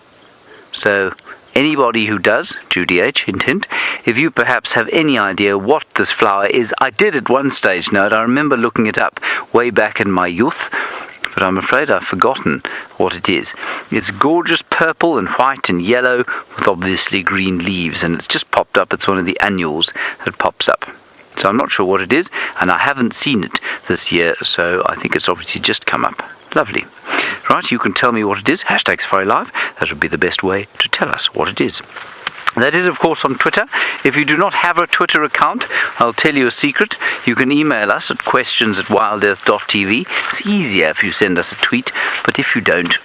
So anybody who does, Judy H, hint hint, if you perhaps have any idea what this flower is, I did at one stage know it. I remember looking it up way back in my youth, but I'm afraid I've forgotten what it is. It's gorgeous purple and white and yellow with obviously green leaves, and it's just popped up. It's one of the annuals that pops up. So I'm not sure what it is, and I haven't seen it this year, so I think it's obviously just come up. Lovely. Right, you can tell me what it is. Hashtag Safari Live. That would be the best way to tell us what it is. That is, of course, on Twitter. If you do not have a Twitter account, I'll tell you a secret. You can email us at questions@wildearth.tv. It's easier if you send us a tweet, but if you don't,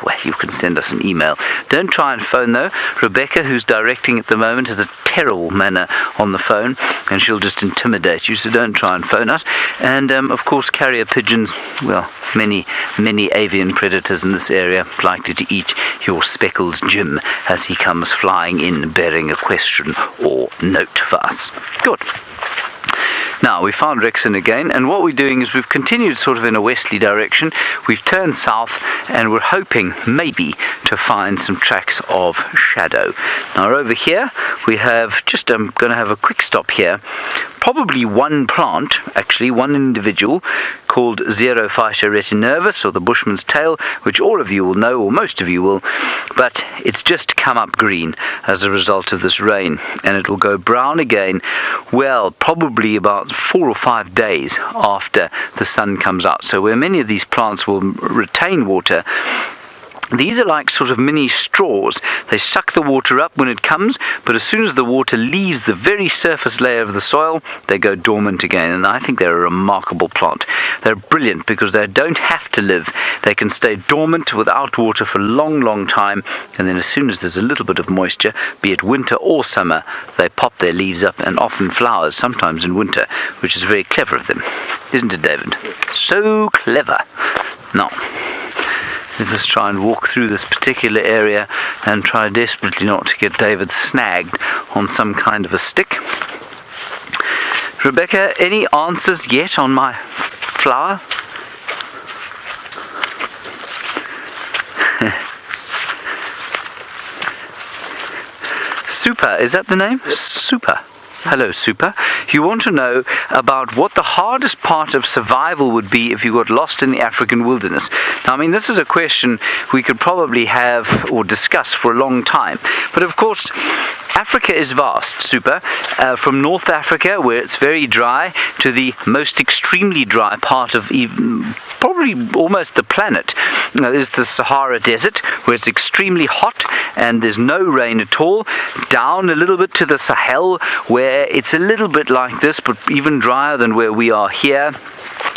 well, you can send us an email. Don't try and phone, though. Rebecca, who's directing at the moment, has a terrible manner on the phone, and she'll just intimidate you, so don't try and phone us. And, of course, carrier pigeons, well, many avian predators in this area likely to eat your speckled Jim as he comes flying in bearing a question or note for us. Good. Now, we found Rexon again, and what we're doing is we've continued sort of in a westerly direction. We've turned south, and we're hoping maybe to find some tracks of shadow. Now, over here, we have just, I'm going to have a quick stop here. Probably one plant, actually, one individual, called Xerophyta retinervis, or the bushman's tail, which all of you will know, or most of you will, but it's just come up green as a result of this rain, and it will go brown again, well, probably about 4 or 5 days after the sun comes out. So where many of these plants will retain water, these are like sort of mini straws. They suck the water up when it comes, but as soon as the water leaves the very surface layer of the soil, they go dormant again. And I think they're a remarkable plant. They're brilliant because they don't have to live. They can stay dormant without water for a long, long time. And then as soon as there's a little bit of moisture, be it winter or summer, they pop their leaves up and often flowers, sometimes in winter, which is very clever of them. Isn't it, David? So clever. Now, Let us try and walk through this particular area and try desperately not to get David snagged on some kind of a stick. Rebecca, any answers yet on my flower? Super, is that the name? Yep. Super. Hello, Super. You want to know about what the hardest part of survival would be if you got lost in the African wilderness. Now, I mean, this is a question we could probably have or discuss for a long time. But of course, Africa is vast, Super. From North Africa, where it's very dry, to the most extremely dry part of probably almost the planet. There's the Sahara Desert, where it's extremely hot and there's no rain at all. Down a little bit to the Sahel, where it's a little bit like this, but even drier than where we are here.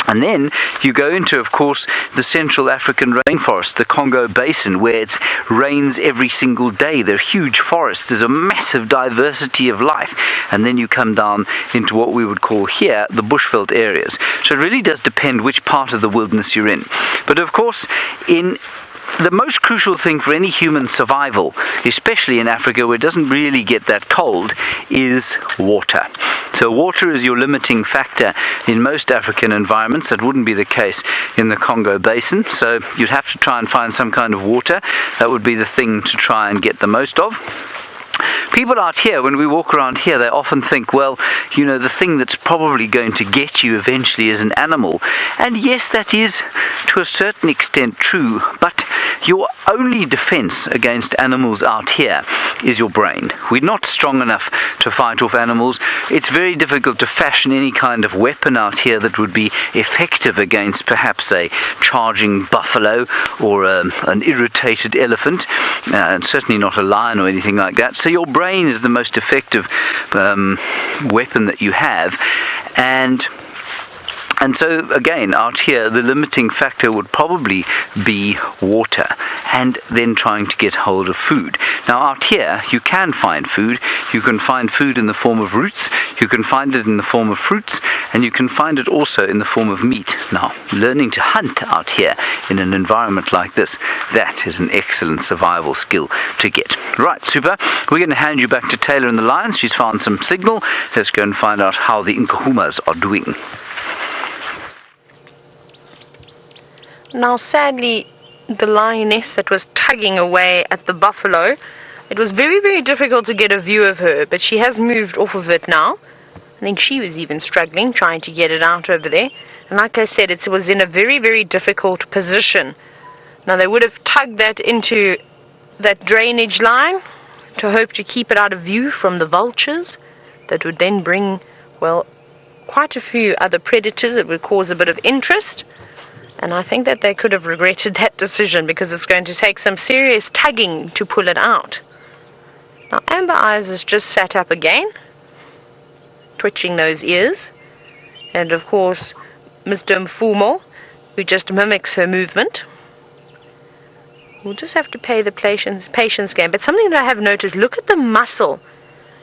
And then you go into, of course, the Central African rainforest, the Congo Basin, where it rains every single day. There are huge forests. There's a massive diversity of life. And then you come down into what we would call here the bushveld areas. So it really does depend which part of the wilderness you're in. But of course, the most crucial thing for any human survival, especially in Africa where it doesn't really get that cold, is water. So water is your limiting factor in most African environments. That wouldn't be the case in the Congo Basin. So you'd have to try and find some kind of water. That would be the thing to try and get the most of. People out here, when we walk around here, they often think, well, you know, the thing that's probably going to get you eventually is an animal. And yes, that is to a certain extent true, but your only defense against animals out here is your brain. We're not strong enough to fight off animals. It's very difficult to fashion any kind of weapon out here that would be effective against perhaps a charging buffalo or an irritated elephant, and certainly not a lion or anything like that. So your brain is the most effective weapon that you have, and so again out here the limiting factor would probably be water, and then trying to get hold of food. Now out here you can find food. You can find food in the form of roots, you can find it in the form of fruits, and you can find it also in the form of meat. Now, learning to hunt out here in an environment like this, that is an excellent survival skill to get. Right, Super, we're going to hand you back to Taylor and the lions. She's found some signal. Let's go and find out how the Nkuhumas are doing. Now, sadly, the lioness that was tugging away at the buffalo, it was very, very difficult to get a view of her, but she has moved off of it now. I think she was even struggling, trying to get it out over there. And like I said, it was in a very, very difficult position. Now, they would have tugged that into that drainage line to hope to keep it out of view from the vultures. That would then bring, well, quite a few other predators. It would cause a bit of interest. And I think that they could have regretted that decision, because it's going to take some serious tugging to pull it out. Now, Amber Eyes has just sat up again, twitching those ears. And of course, Mr. Mfumo, who just mimics her movement. We'll just have to pay the patience game. But something that I have noticed, look at the muscle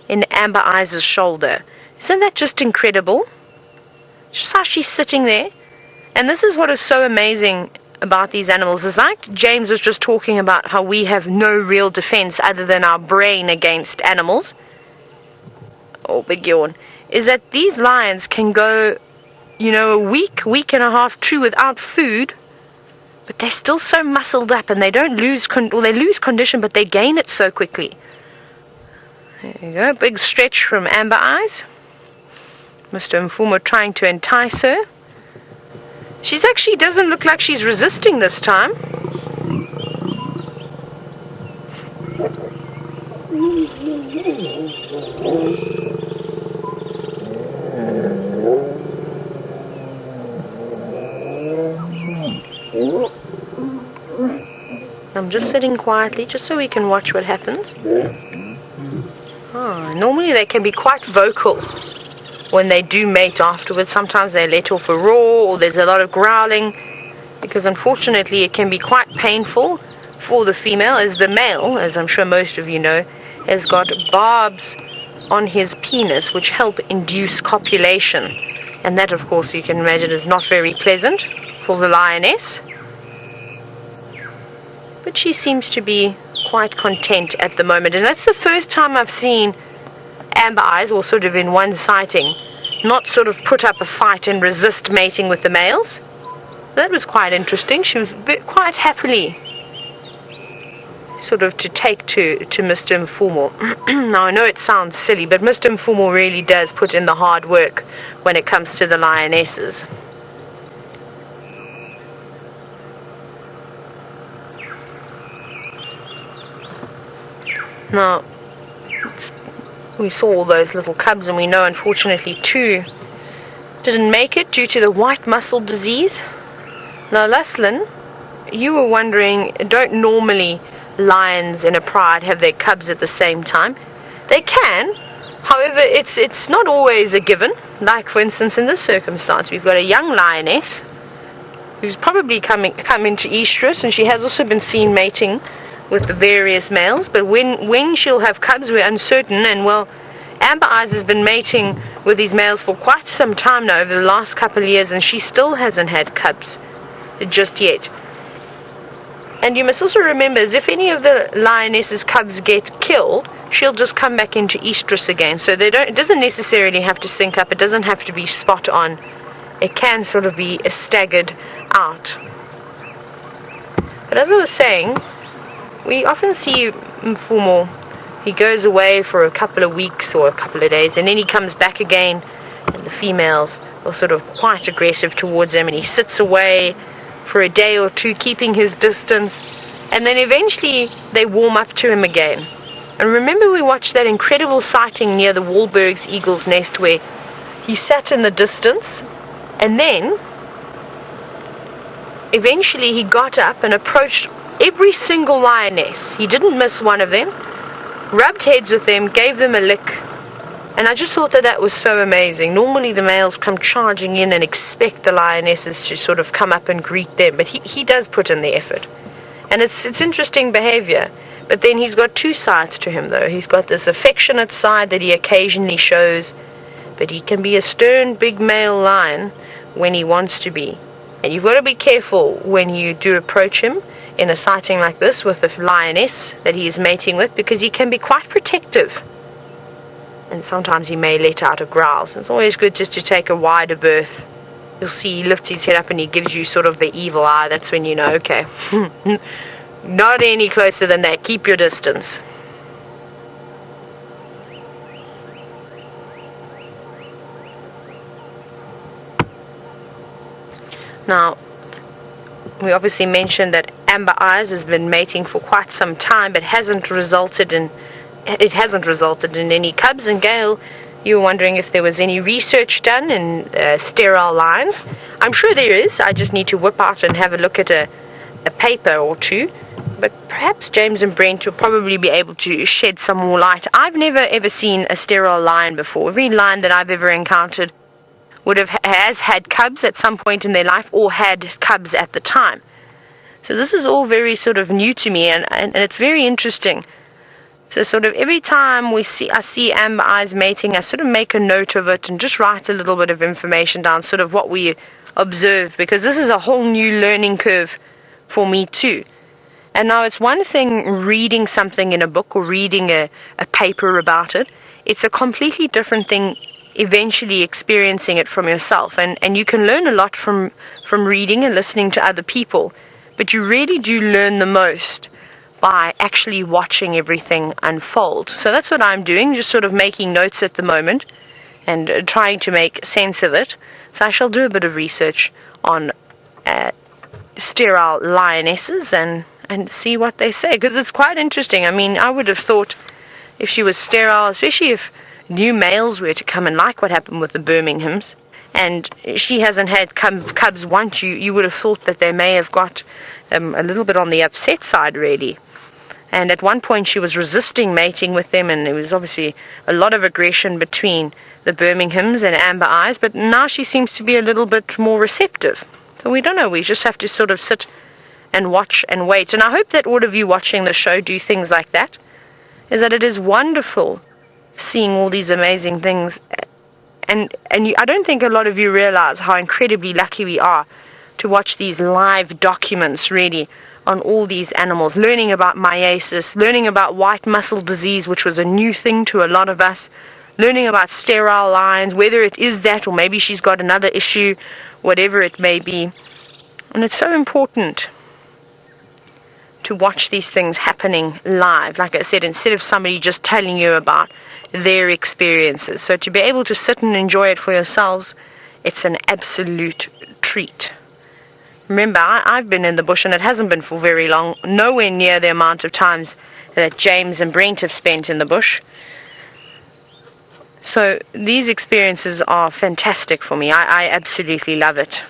in Amber Eyes' shoulder. Isn't that just incredible? Just how she's sitting there. And this is what is so amazing about these animals. It's like James was just talking about how we have no real defense other than our brain against animals. Oh, big yawn. Is that these lions can go, you know, a week and a half, two without food, but they're still so muscled up, and they don't lose, they lose condition, but they gain it so quickly. There you go, big stretch from Amber Eyes. Mr. Mfumo trying to entice her. She's actually doesn't look like she's resisting this time. I'm just sitting quietly just so we can watch what happens. Normally they can be quite vocal when they do mate afterwards. Sometimes they let off a roar, or there's a lot of growling, because unfortunately it can be quite painful for the female, as the male, as I'm sure most of you know, has got barbs on his penis which help induce copulation, and that, of course, you can imagine is not very pleasant for the lioness. but she seems to be quite content at the moment. And that's the first time I've seen amber eyes, or sort of in one sighting, not sort of put up a fight and resist mating with the males. That was quite interesting. She was quite happily sort of to take to Mr. Mfumo. Now, I know it sounds silly, but Mr. Mfumo really does put in the hard work when it comes to the lionesses. Now, we saw all those little cubs, and we know unfortunately 2 didn't make it due to the white mussel disease. Now, Laslin, you were wondering, don't normally lions in a pride have their cubs at the same time? They can, however, it's not always a given. Like, for instance, in this circumstance, we've got a young lioness who's probably coming to estrus, and she has also been seen mating with the various males, but when she'll have cubs, we're uncertain. And well, Amber Eyes has been mating with these males for quite some time now, over the last couple of years, and she still hasn't had cubs just yet. And you must also remember, as if any of the lioness's cubs get killed, she'll just come back into estrus again. So it doesn't necessarily have to sync up. It doesn't have to be spot on. It can sort of be staggered out. But as I was saying, we often see Mfumo. He goes away for a couple of weeks or a couple of days, and then he comes back again, and the females are sort of quite aggressive towards him, and he sits away for a day or two, keeping his distance, and then eventually they warm up to him again. And remember, we watched that incredible sighting near the Wahlberg's eagle's nest where he sat in the distance, and then eventually he got up and approached every single lioness. He didn't miss one of them, rubbed heads with them, gave them a lick. And I just thought that was so amazing. Normally the males come charging in and expect the lionesses to sort of come up and greet them, but he does put in the effort. And it's interesting behavior. But then he's got 2 sides to him, though. He's got this affectionate side that he occasionally shows, but he can be a stern, big male lion when he wants to be. And you've got to be careful when you do approach him in a sighting like this with the lioness that he is mating with, because he can be quite protective. And sometimes he may let out a growl. So it's always good just to take a wider berth. You'll see he lifts his head up and he gives you sort of the evil eye. That's when you know, okay, not any closer than that. Keep your distance. Now, we obviously mentioned that Amber Eyes has been mating for quite some time, but hasn't resulted in any cubs. And Gail, you were wondering if there was any research done in sterile lines. I'm sure there is. I just need to whip out and have a look at a paper or 2. But perhaps James and Brent will probably be able to shed some more light. I've never ever seen a sterile lion before. Every lion that I've ever encountered has had cubs at some point in their life, or had cubs at the time. So this is all very sort of new to me, and it's very interesting. So sort of every time I see Amber Eyes mating, I sort of make a note of it and just write a little bit of information down, sort of what we observe, because this is a whole new learning curve for me too. And now it's one thing reading something in a book or reading a paper about it. It's a completely different thing eventually experiencing it from yourself. And you can learn a lot from reading and listening to other people, but you really do learn the most by actually watching everything unfold. So that's what I'm doing, just sort of making notes at the moment and trying to make sense of it. So I shall do a bit of research on sterile lionesses and see what they say, because it's quite interesting. I mean, I would have thought if she was sterile, especially if new males were to come in, like what happened with the Birminghams, and she hasn't had cubs once, you would have thought that they may have got a little bit on the upset side, really. And at one point she was resisting mating with them, and there was obviously a lot of aggression between the Birminghams and Amber Eyes, but now she seems to be a little bit more receptive. So we don't know, we just have to sort of sit and watch and wait. And I hope that all of you watching the show do things like that, is that it is wonderful seeing all these amazing things. And I don't think a lot of you realize how incredibly lucky we are to watch these live documents, really, on all these animals, learning about meiosis, learning about white muscle disease, which was a new thing to a lot of us, learning about sterile lines, whether it is that or maybe she's got another issue, whatever it may be. And it's so important to watch these things happening live, like I said, instead of somebody just telling you about their experiences. So to be able to sit and enjoy it for yourselves, it's an absolute treat. Remember, I've been in the bush and it hasn't been for very long, nowhere near the amount of times that James and Brent have spent in the bush. So these experiences are fantastic for me. I absolutely love it.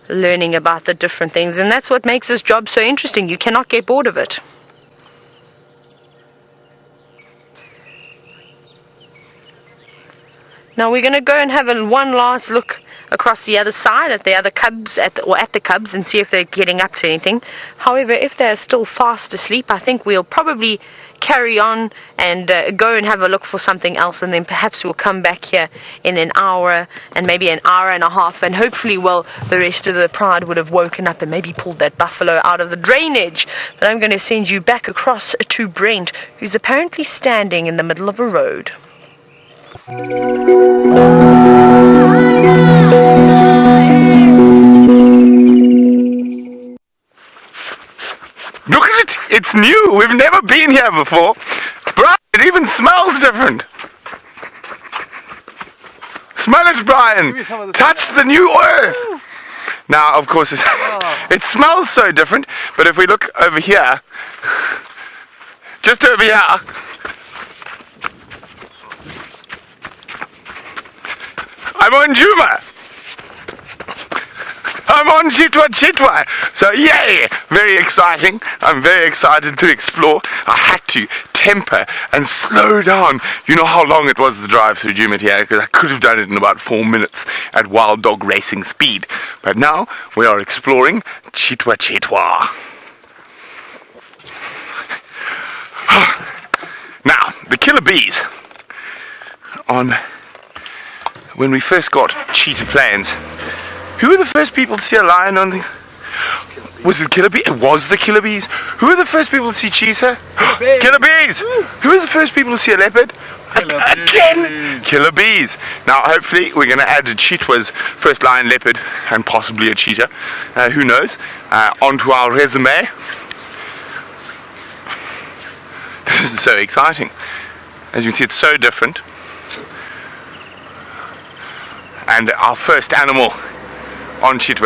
Learning about the different things, and that's what makes this job so interesting. You cannot get bored of it. Now we're going to go and have one last look across the other side at the other cubs, at the cubs, and see if they're getting up to anything. However, if they're still fast asleep, I think we'll probably carry on and go and have a look for something else, and then perhaps we'll come back here in an hour and maybe an hour and a half, and hopefully, well, the rest of the pride would have woken up and maybe pulled that buffalo out of the drainage. But I'm going to send you back across to Brent, who's apparently standing in the middle of a road. Look at it! It's new! We've never been here before! Brian, it even smells different! Smell it, Brian! Touch the new earth! Now, of course, it smells so different, but if we look over here, just over here, I'm on Djuma! I'm on Cheetah. So yay! Very exciting. I'm very excited to explore. I had to temper and slow down. You know how long it was the drive through Djuma here, because I could have done it in about 4 minutes at wild dog racing speed. But now we are exploring Cheetah. Now, the killer bees. When we first got cheetah plains, who were the first people to see a lion on the... Was it killer bees? It was the killer bees. Who were the first people to see cheetah? Killer bees! Who were the first people to see a leopard? Again! Killer bees. Now, hopefully, we're going to add a cheetah's first lion, leopard, and possibly a cheetah. Who knows? Onto our resume. This is so exciting. As you can see, it's so different. And our first animal on Cheetah.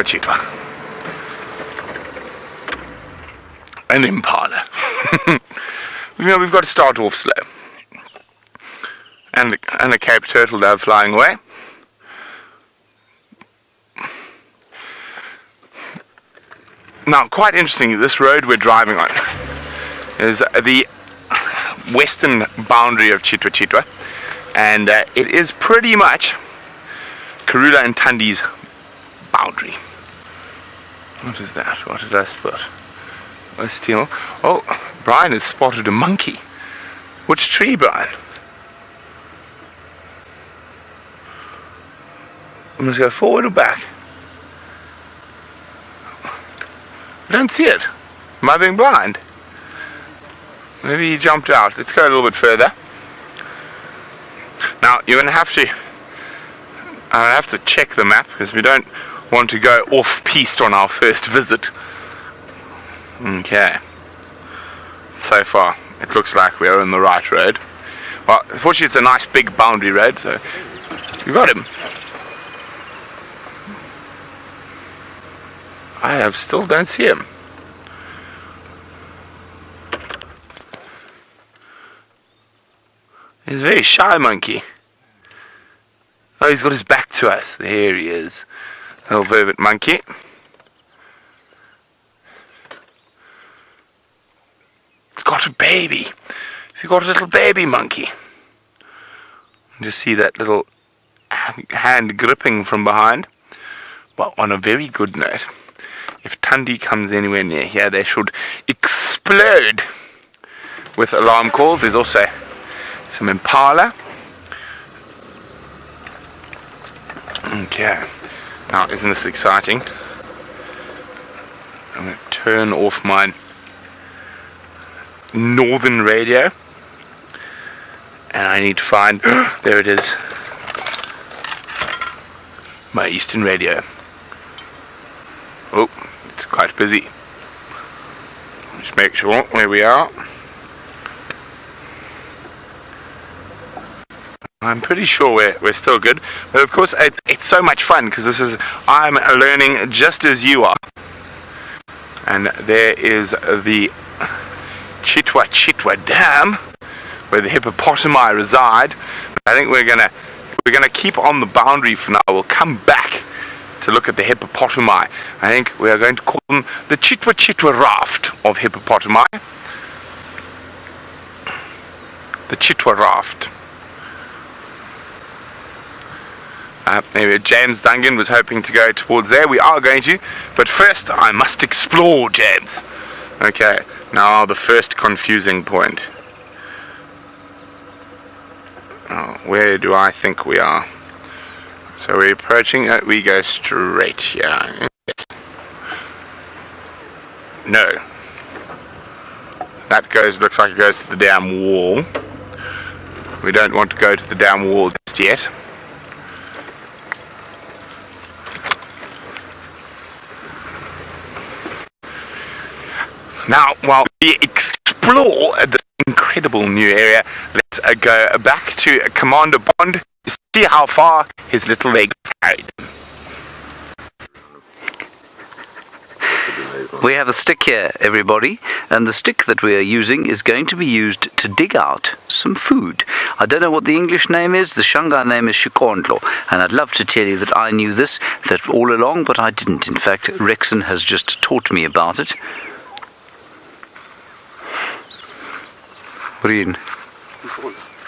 An Impala. You know, we've got to start off slow. And a Cape turtle dove flying away. Now, quite interesting, this road we're driving on is the western boundary of Cheetah. And it is pretty much Karula and Tundi's boundary. What is that? What did I spot? A steal. Oh, Brian has spotted a monkey. Which tree, Brian? I'm going to go forward or back? I don't see it. Am I being blind? Maybe he jumped out. Let's go a little bit further. Now, you're going to have to... I have to check the map because we don't want to go off-piste on our first visit. Okay. So far, it looks like we are on the right road. Well, unfortunately, it's a nice big boundary road, so we got him. I still don't see him. He's a very shy monkey. Oh, he's got his back to us. There he is. Little vervet monkey. It's got a baby. You've got a little baby monkey. Just see that little hand gripping from behind. Well, on a very good note, if Tundi comes anywhere near here, they should explode with alarm calls. There's also some Impala. Okay, now isn't this exciting? I'm going to turn off my northern radio. And I need to find, there it is, my eastern radio. Oh, it's quite busy. Just make sure where we are. I'm pretty sure we're still good, but of course it's so much fun because I'm learning just as you are. And there is the Cheetah Dam where the hippopotami reside. I think we're gonna keep on the boundary for now. We'll come back to look at the hippopotami. I think we are going to call them the Cheetah raft of hippopotami. The Cheetah raft. Maybe James Dungan was hoping to go towards there. We are going to, but first I must explore, James. Okay, now the first confusing point. Oh, where do I think we are? So we're approaching it, we go straight here. No. That looks like it goes to the damn wall. We don't want to go to the damn wall just yet. Now, while we explore this incredible new area, let's go back to Commander Bond to see how far his little leg carried. We have a stick here, everybody, and the stick that we are using is going to be used to dig out some food. I don't know what the English name is. The Shanghai name is shikondlo, and I'd love to tell you that I knew this all along, but I didn't. In fact, Rexon has just taught me about it. What are you eating?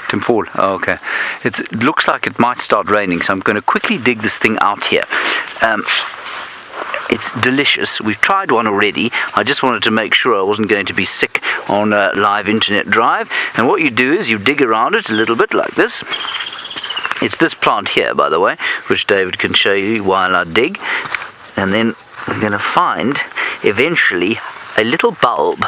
Timfall. Oh, okay. It looks like it might start raining, so I'm going to quickly dig this thing out here. It's delicious. We've tried one already. I just wanted to make sure I wasn't going to be sick on a live internet drive. And what you do is you dig around it a little bit like this. It's this plant here, by the way, which David can show you while I dig. And then I'm going to find, eventually, a little bulb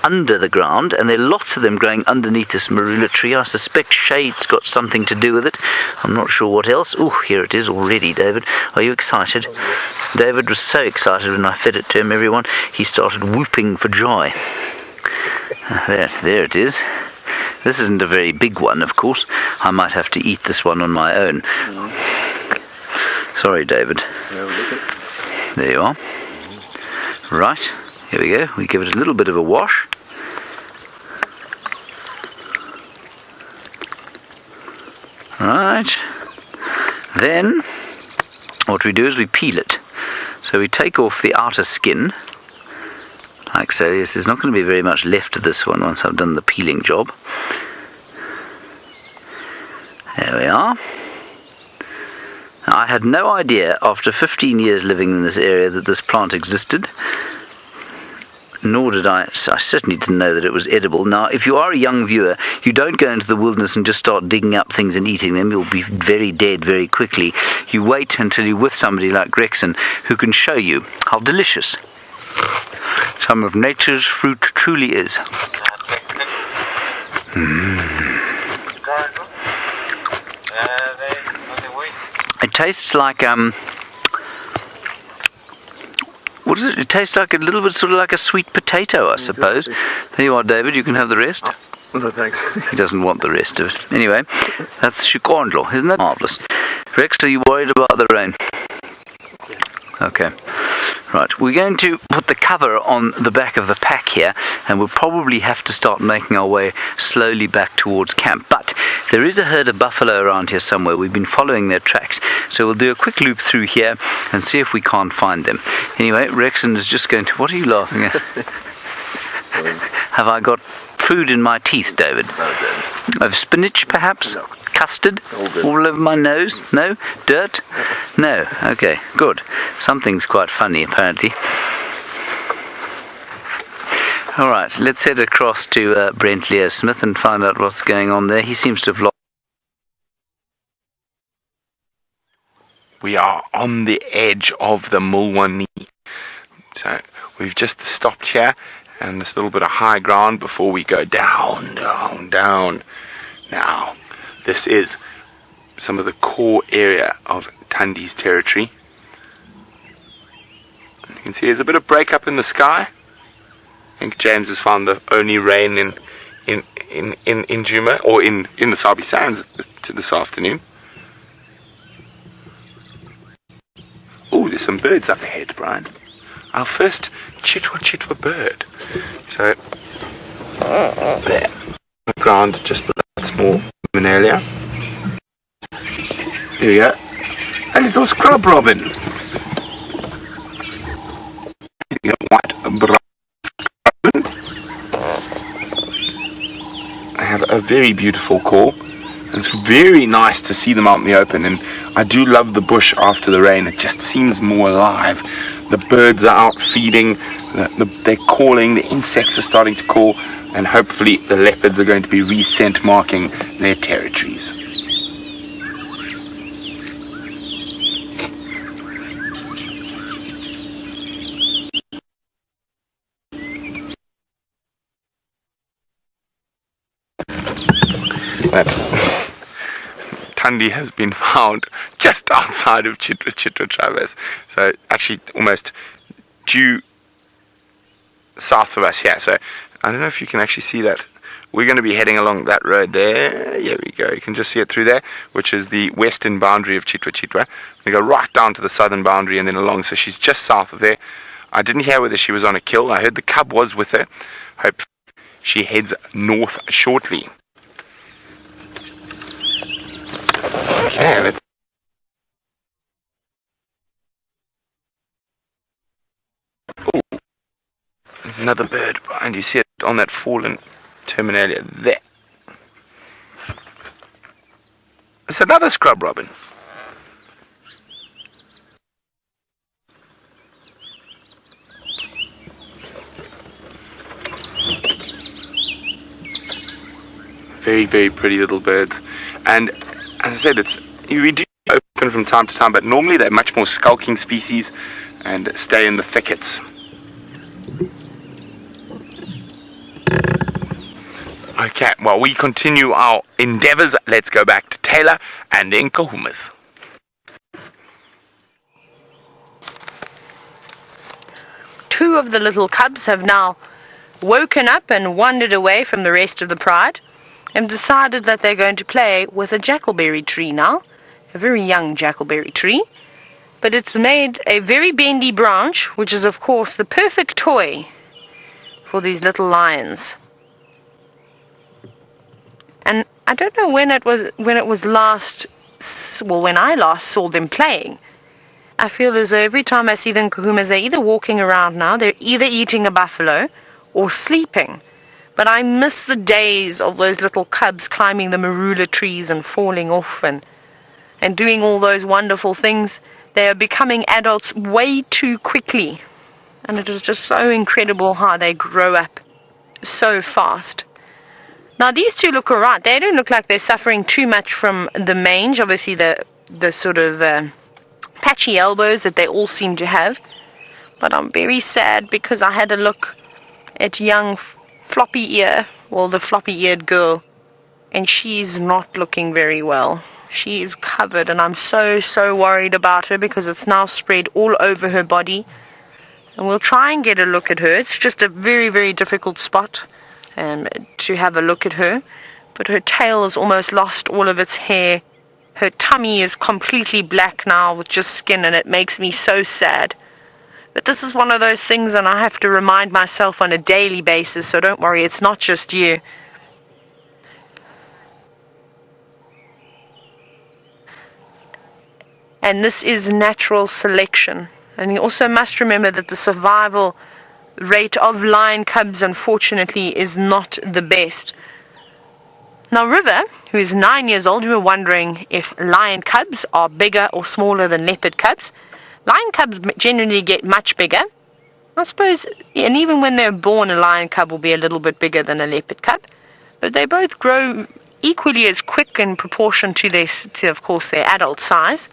under the ground, and there are lots of them growing underneath this marula tree. I suspect shade's got something to do with it. I'm not sure what else. Oh, here it is already, David. Are you excited? David was so excited when I fed it to him, everyone. He started whooping for joy. There it is. This isn't a very big one, of course. I might have to eat this one on my own. Sorry, David. There you are. Right. Here we go. We give it a little bit of a wash. Right. Then what we do is we peel it. So we take off the outer skin, like so. Yes, there's not going to be very much left of this one once I've done the peeling job. There we are. Now, I had no idea after 15 years living in this area that this plant existed. Nor did I certainly didn't know that it was edible. Now, if you are a young viewer, you don't go into the wilderness and just start digging up things and eating them. You'll be very dead very quickly. You wait until you're with somebody like Rexon, who can show you how delicious some of nature's fruit truly is. It tastes like what is it? It tastes like a little bit sort of like a sweet potato, I suppose. There you are, David. You can have the rest. No, thanks. He doesn't want the rest of it. Anyway, that's shikondlo. Isn't that marvellous? Rex, are you worried about the rain? Okay. Right, we're going to put the cover on the back of the pack here, and we'll probably have to start making our way slowly back towards camp. But there is a herd of buffalo around here somewhere. We've been following their tracks, so we'll do a quick loop through here and see if we can't find them. Anyway, Rexon is just going to... What are you laughing at? Have I got food in my teeth, David? Of spinach, perhaps? No. Custard? All over my nose? No? Dirt? No. Okay, good. Something's quite funny, apparently. Alright, let's head across to Brent Leo Smith and find out what's going on there. He seems to have lost... We are on the edge of the Mulwani. So we've just stopped here and this little bit of high ground before we go down, down, down. Now, this is some of the core area of Tundi's territory. You can see there's a bit of break up in the sky. I think James has found the only rain in Djuma, or in the Sabi Sands this afternoon. Oh, there's some birds up ahead, Brian. Our first chitwa bird. So, there. The ground just below that small Juvenile. Here we go. A little scrub robin. White brown robin. I have a very beautiful call. It's very nice to see them out in the open, and I do love the bush after the rain. It just seems more alive. The birds are out feeding, they're calling, the insects are starting to call, and hopefully the leopards are going to be re-scent marking their territories. But Tundi has been found just outside of Chitwa Traverse, so actually almost due south of us here. So I don't know if you can actually see that. We're going to be heading along that road there. Here we go. You can just see it through there, which is the western boundary of Chitwa. We go right down to the southern boundary and then along. So she's just south of there. I didn't hear whether she was on a kill. I heard the cub was with her. Hope she heads north shortly. Okay, let's. Ooh. There's another bird behind you. See it on that fallen terminalia there. It's another scrub robin. Very, very pretty little birds. And as I said, we do open from time to time, but normally they're much more skulking species and stay in the thickets. Okay, well, we continue our endeavors. Let's go back to Taylor and the Nkuhumas. Two of the little cubs have now woken up and wandered away from the rest of the pride and decided that they're going to play with a jackalberry tree now, a very young jackalberry tree, but it's made a very bendy branch, which is of course the perfect toy for these little lions. And I don't know when it was last, well, when I last saw them playing. I feel as though every time I see the Nkuhumas, they're either walking around now, they're either eating a buffalo or sleeping. But I miss the days of those little cubs climbing the marula trees and falling off and doing all those wonderful things. They are becoming adults way too quickly. And it is just so incredible how they grow up so fast. Now these two look alright. They don't look like they're suffering too much from the mange. Obviously the sort of patchy elbows that they all seem to have. But I'm very sad because I had a look at young floppy ear, well, the floppy-eared girl, and she's not looking very well. She is covered, and I'm so worried about her because it's now spread all over her body. And we'll try and get a look at her. It's just a very, very difficult spot to have a look at her. But her tail has almost lost all of its hair. Her tummy is completely black now with just skin, and it makes me so sad. But this is one of those things, and I have to remind myself on a daily basis, so don't worry, it's not just you. And this is natural selection. And you also must remember that the survival rate of lion cubs, unfortunately, is not the best. Now, River, who is 9 years old, you were wondering if lion cubs are bigger or smaller than leopard cubs. Lion cubs generally get much bigger. I suppose, and even when they're born, a lion cub will be a little bit bigger than a leopard cub. But they both grow equally as quick in proportion to of course, their adult size.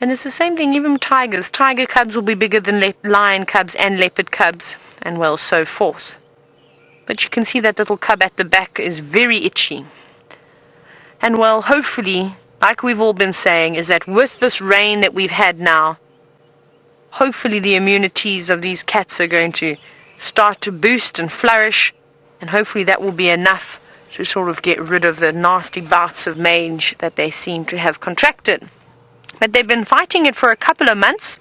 And it's the same thing, even tigers. Tiger cubs will be bigger than lion cubs and leopard cubs, and well, so forth. But you can see that little cub at the back is very itchy. And well, hopefully, like we've all been saying, is that with this rain that we've had now, hopefully the immunities of these cats are going to start to boost and flourish, and hopefully that will be enough to sort of get rid of the nasty bouts of mange that they seem to have contracted. But they've been fighting it for a couple of months,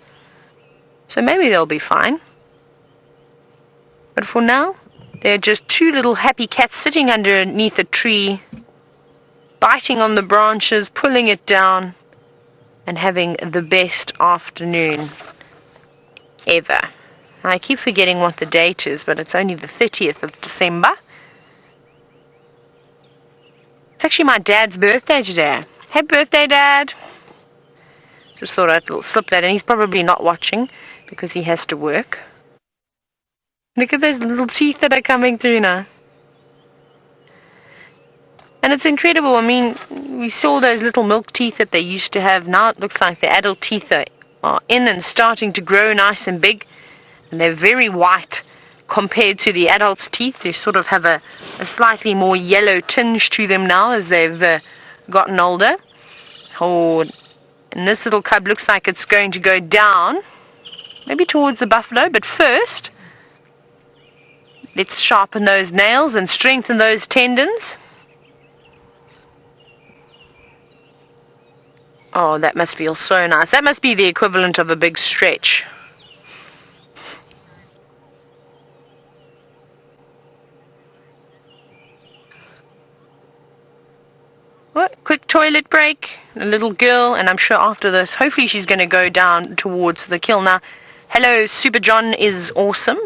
so maybe they'll be fine. But for now, they're just two little happy cats sitting underneath a tree, biting on the branches, pulling it down, and having the best afternoon ever. I keep forgetting what the date is, but it's only the 30th of December. It's actually my dad's birthday today. Happy birthday, Dad! Just thought I'd slip that in. He's probably not watching because he has to work. Look at those little teeth that are coming through now. And it's incredible. I mean, we saw those little milk teeth that they used to have. Now it looks like the adult teeth are in and starting to grow nice and big. And they're very white compared to the adult's teeth. They sort of have a slightly more yellow tinge to them now as they've gotten older. Oh, and this little cub looks like it's going to go down, maybe towards the buffalo, but first, let's sharpen those nails and strengthen those tendons. Oh, that must feel so nice. That must be the equivalent of a big stretch. What? Quick toilet break. A little girl, and I'm sure after this, hopefully she's going to go down towards the kill. Now, hello, Super John is awesome.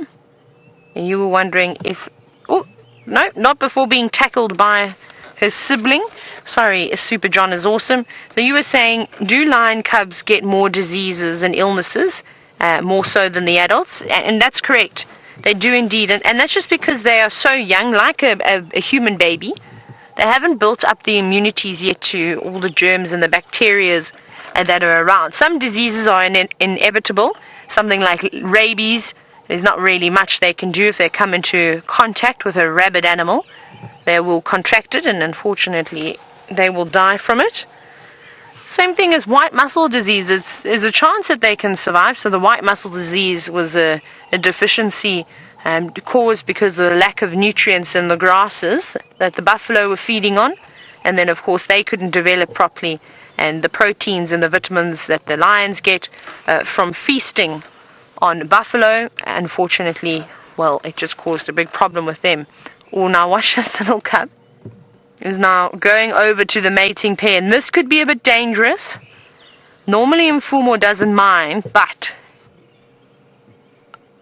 And you were wondering if... Oh, no, not before being tackled by her sibling. Sorry, Super John is awesome. So you were saying, do lion cubs get more diseases and illnesses, more so than the adults? And that's correct. They do indeed. And that's just because they are so young, like a human baby. They haven't built up the immunities yet to all the germs and the bacteria that are around. Some diseases are inevitable, something like rabies. There's not really much they can do if they come into contact with a rabid animal. They will contract it, and unfortunately, they will die from it. Same thing as white muscle disease. There's a chance that they can survive. So the white muscle disease was a deficiency caused because of the lack of nutrients in the grasses that the buffalo were feeding on, and then of course they couldn't develop properly, and the proteins and the vitamins that the lions get from feasting on buffalo, unfortunately, well, it just caused a big problem with them. Oh, now watch this little cub is now going over to the mating pair, and this could be a bit dangerous. Normally Mfumo doesn't mind, but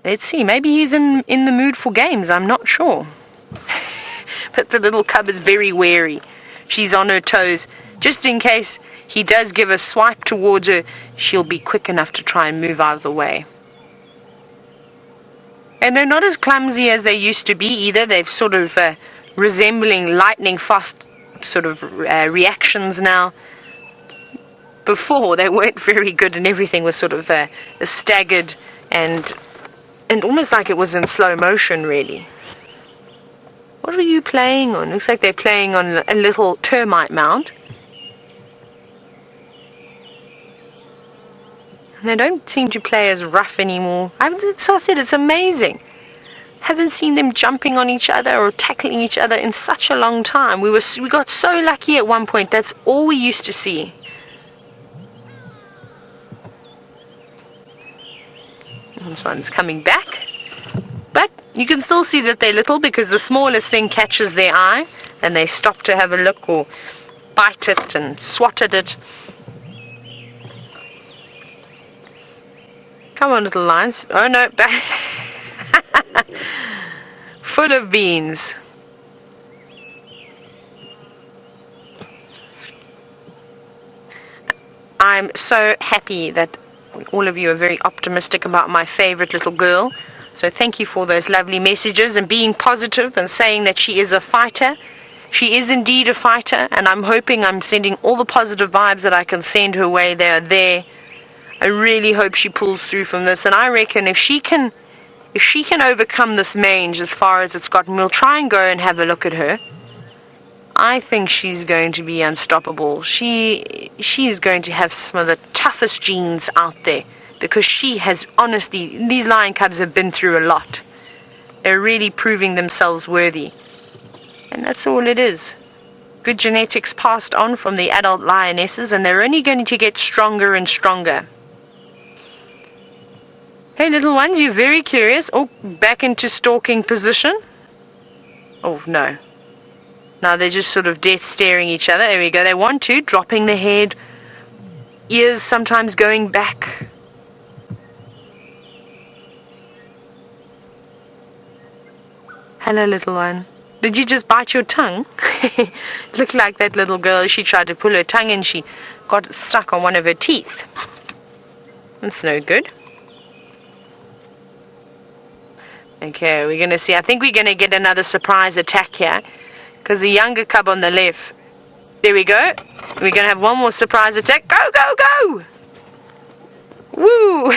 let's see, maybe he's in the mood for games, I'm not sure. But the little cub is very wary. She's on her toes. Just in case he does give a swipe towards her, she'll be quick enough to try and move out of the way. And they're not as clumsy as they used to be either. They've sort of resembling lightning fast sort of reactions now. Before, they weren't very good and everything was sort of staggered and almost like it was in slow motion, really. What are you playing on? Looks like they're playing on a little termite mound. And they don't seem to play as rough anymore. So I said, it's amazing. Haven't seen them jumping on each other or tackling each other in such a long time. We got so lucky at one point. That's all we used to see. This one's coming back. But you can still see that they're little because the smallest thing catches their eye and they stop to have a look or bite it and swat at it. Come on, little lions. Oh no, back. Full of beans. I'm so happy that all of you are very optimistic about my favorite little girl. So thank you for those lovely messages and being positive and saying that she is a fighter. She is indeed a fighter, and I'm hoping I'm sending all the positive vibes that I can send her way. They are there, I really hope she pulls through from this, and I reckon if she can overcome this mange as far as it's gotten, we'll try and go and have a look at her. I think she's going to be unstoppable. She is going to have some of the toughest genes out there, because she has, honestly, these lion cubs have been through a lot. They're really proving themselves worthy. And that's all it is. Good genetics passed on from the adult lionesses, and they're only going to get stronger and stronger. Hey, little ones, you're very curious. Oh, back into stalking position. Oh, no. Now they're just sort of death staring each other. There we go. They want to, dropping the head, ears sometimes going back. Hello, little one. Did you just bite your tongue? Looked like that little girl. She tried to pull her tongue and she got stuck on one of her teeth. That's no good. Okay, we're going to see. I think we're going to get another surprise attack here, because the younger cub on the left. There we go. We're going to have one more surprise attack. Go, go, go! Woo!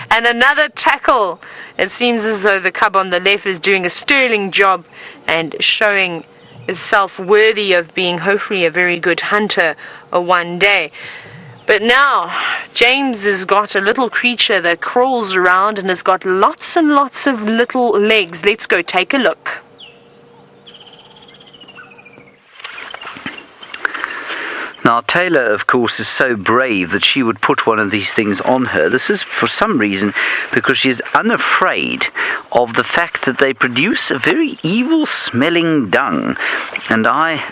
And another tackle. It seems as though the cub on the left is doing a sterling job and showing itself worthy of being hopefully a very good hunter one day. But now, James has got a little creature that crawls around and has got lots and lots of little legs. Let's go take a look. Now, Taylor, of course, is so brave that she would put one of these things on her. This is, for some reason, because she's unafraid of the fact that they produce a very evil-smelling dung. And I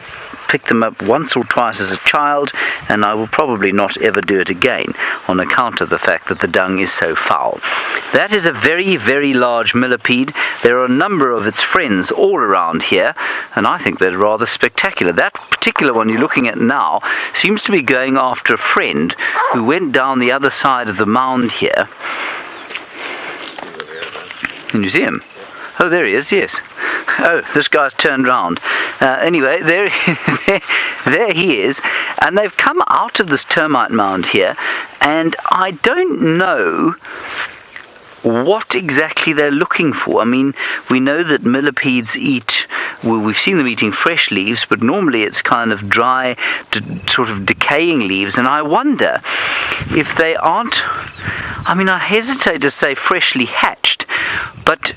picked them up once or twice as a child, and I will probably not ever do it again on account of the fact that the dung is so foul. That is a very, very large millipede. There are a number of its friends all around here, and I think they're rather spectacular. That particular one you're looking at now seems to be going after a friend who went down the other side of the mound here. Can you see him? Oh, there he is, yes. Oh, this guy's turned round. Anyway, there he is. And they've come out of this termite mound here, and I don't know what exactly they're looking for. I mean, we know that millipedes eat, well, we've seen them eating fresh leaves, but normally it's kind of dry, sort of decaying leaves, and I wonder if they aren't, I mean, I hesitate to say freshly hatched, but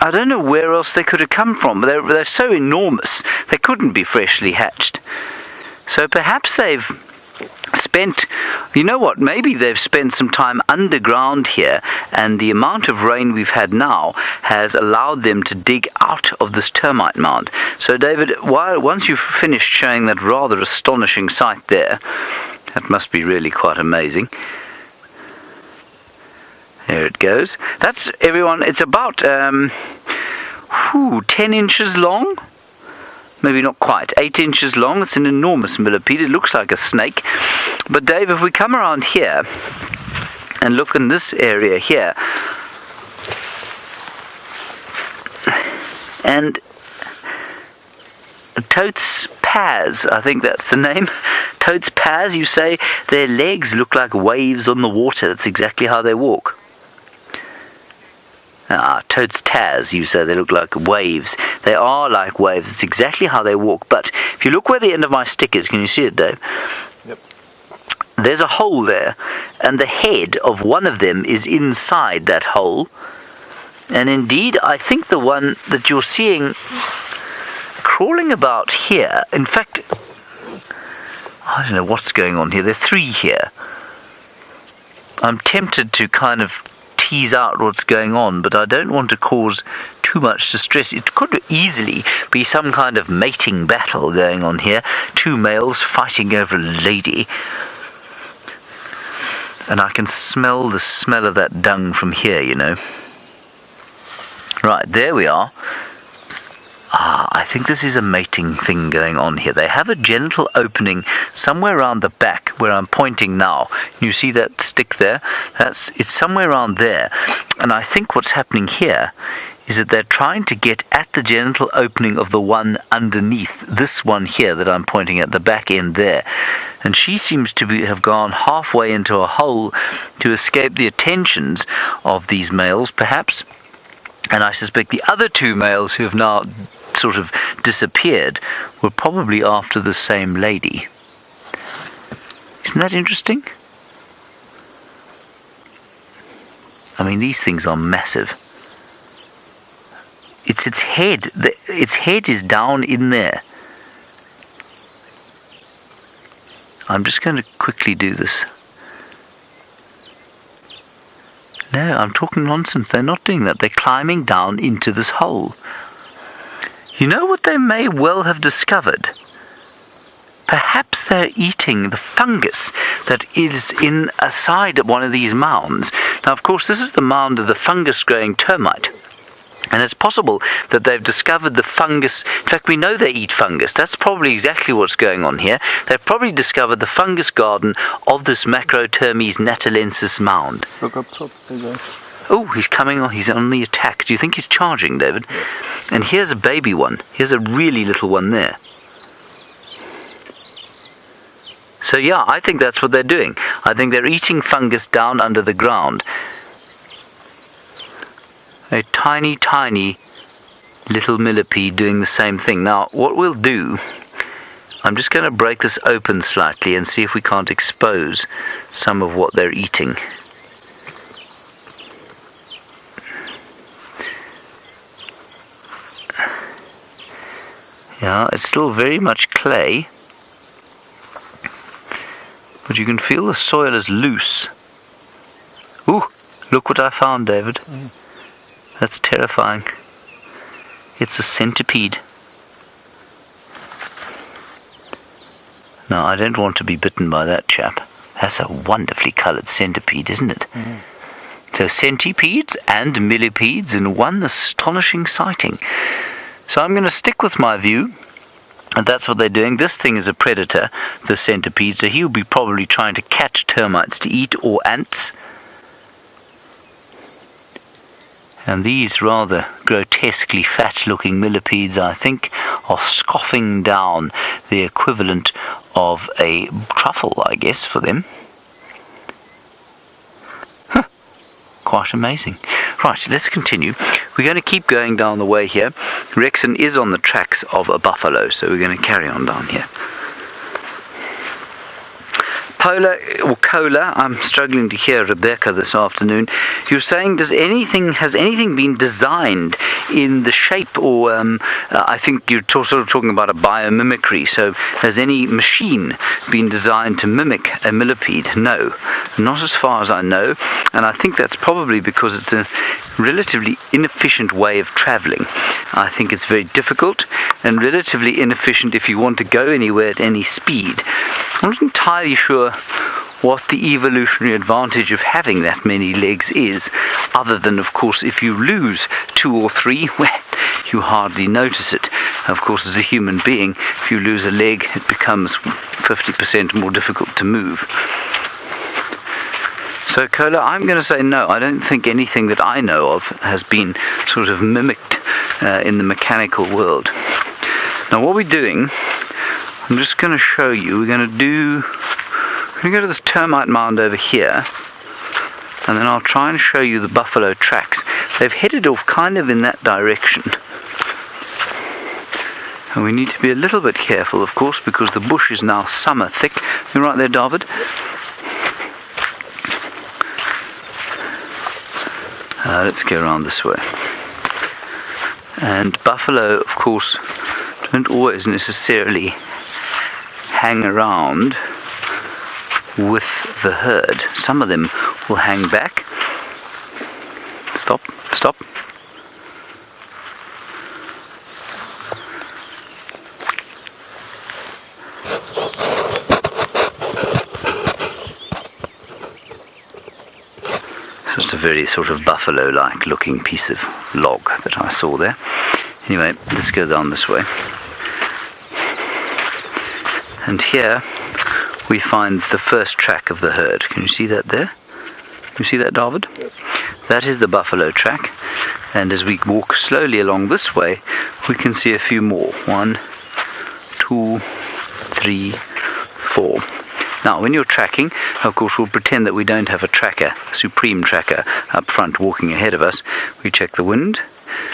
I don't know where else they could have come from. They're so enormous, they couldn't be freshly hatched. So perhaps they've spent, you know what, maybe they've spent some time underground here, and the amount of rain we've had now has allowed them to dig out of this termite mound. So David, once you've finished showing that rather astonishing sight there, that must be really quite amazing. There it goes. That's, everyone, it's about 10 inches long. Maybe not quite, 8 inches long. It's an enormous millipede. It looks like a snake. But Dave, if we come around here and look in this area here, and Totes Paz, I think that's the name. Totes Paz, you say, their legs look like waves on the water. That's exactly how they walk. Totes Taz, you say they look like waves. They are like waves. It's exactly how they walk. But if you look where the end of my stick is, can you see it, Dave? Yep. There's a hole there, and the head of one of them is inside that hole. And indeed, I think the one that you're seeing crawling about here, in fact, I don't know what's going on here. There are 3 here. I'm tempted to kind of tease out what's going on, but I don't want to cause too much distress. It could easily be some kind of mating battle going on here. 2 males fighting over a lady. And I can smell the smell of that dung from here, you know. Right, there we are. I think this is a mating thing going on here. They have a genital opening somewhere around the back where I'm pointing now. You see that stick there? It's somewhere around there. And I think what's happening here is that they're trying to get at the genital opening of the one underneath, this one here that I'm pointing at, the back end there. And she seems to have gone halfway into a hole to escape the attentions of these males, perhaps. And I suspect the other two males who have now sort of disappeared were probably after the same lady. Isn't that interesting? I mean, these things are massive. It's its head. Its head is down in there. I'm just going to quickly do this. No, I'm talking nonsense. They're not doing that. They're climbing down into this hole. You know what they may well have discovered? Perhaps they're eating the fungus that is inside one of these mounds. Now, of course, this is the mound of the fungus-growing termite. And it's possible that they've discovered the fungus. In fact, we know they eat fungus. That's probably exactly what's going on here. They've probably discovered the fungus garden of this Macrotermes natalensis mound. Look up top, there you go. Oh, he's coming on. He's on the attack. Do you think he's charging, David? Yes. And here's a baby one. Here's a really little one there. So yeah, I think that's what they're doing. I think they're eating fungus down under the ground. A tiny, tiny little millipede doing the same thing. Now, what we'll do, I'm just going to break this open slightly and see if we can't expose some of what they're eating. Yeah, it's still very much clay, but you can feel the soil is loose. Ooh, look what I found, David. That's terrifying. It's a centipede. Now, I don't want to be bitten by that chap. That's a wonderfully coloured centipede, isn't it? So centipedes and millipedes in one astonishing sighting. So I'm going to stick with my view, and that's what they're doing. This thing is a predator, the centipede, so he'll be probably trying to catch termites to eat or ants. And these rather grotesquely fat-looking millipedes, I think, are scoffing down the equivalent of a truffle, I guess, for them. Huh. Quite amazing. Right, let's continue. We're going to keep going down the way here. Rexon is on the tracks of a buffalo, so we're going to carry on down here. Polar or Cola, I'm struggling to hear Rebecca this afternoon. You're saying, has anything been designed in the shape, or I think you're sort of talking about a biomimicry. So has any machine been designed to mimic a millipede? No, not as far as I know. And I think that's probably because it's a relatively inefficient way of traveling. I think it's very difficult and relatively inefficient if you want to go anywhere at any speed. I'm not entirely sure what the evolutionary advantage of having that many legs is, other than, of course, if you lose 2 or 3, well, you hardly notice it. Of course, as a human being, if you lose a leg, it becomes 50% more difficult to move. So, Cola, I'm going to say no. I don't think anything that I know of has been sort of mimicked in the mechanical world. Now, what we're doing, I'm just going to show you. We're going to go to this termite mound over here, and then I'll try and show you the buffalo tracks. They've headed off kind of in that direction. And we need to be a little bit careful, of course, because the bush is now summer thick. You right there, David? Let's go around this way. And buffalo, of course, don't always necessarily hang around with the herd. Some of them will hang back. Stop. Just a very sort of buffalo-like looking piece of log that I saw there. Anyway, let's go down this way. And here we find the first track of the herd. Can you see that there? Can you see that, David? Yes. That is the buffalo track. And as we walk slowly along this way, we can see a few more. 1, 2, 3, 4. Now, when you're tracking, of course, we'll pretend that we don't have a tracker, a supreme tracker, up front walking ahead of us. We check the wind.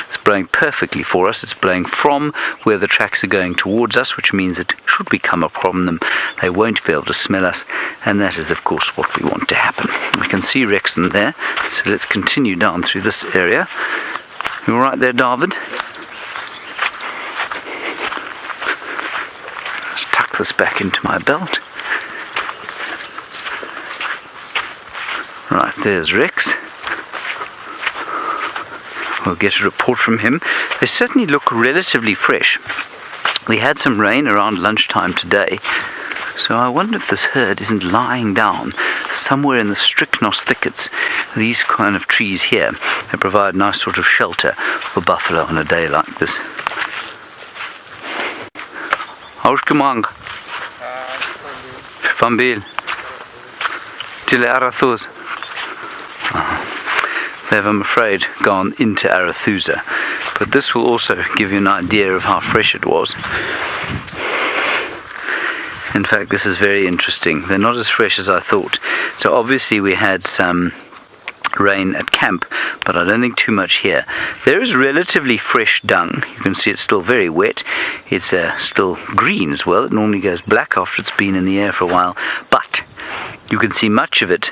It's blowing perfectly for us. It's blowing from where the tracks are going towards us, which means that should we come up from them, they won't be able to smell us, and that is, of course, what we want to happen. We can see Rexon there, so let's continue down through this area. You all right there, David? Let's tuck this back into my belt. Right, there's Rex. We'll get a report from him. They certainly look relatively fresh. We had some rain around lunchtime today, so I wonder if this herd isn't lying down somewhere in the strychnos thickets. These kind of trees here, they provide nice sort of shelter for buffalo on a day like this. How's Kumang? Fambil. Tile Arathusa. They've, I'm afraid, gone into Arathusa, but this will also give you an idea of how fresh it was. In fact, this is very interesting. They're not as fresh as I thought. So obviously we had some rain at camp, but I don't think too much here. There is relatively fresh dung. You can see it's still very wet. It's still green as well. It normally goes black after it's been in the air for a while, but you can see much of it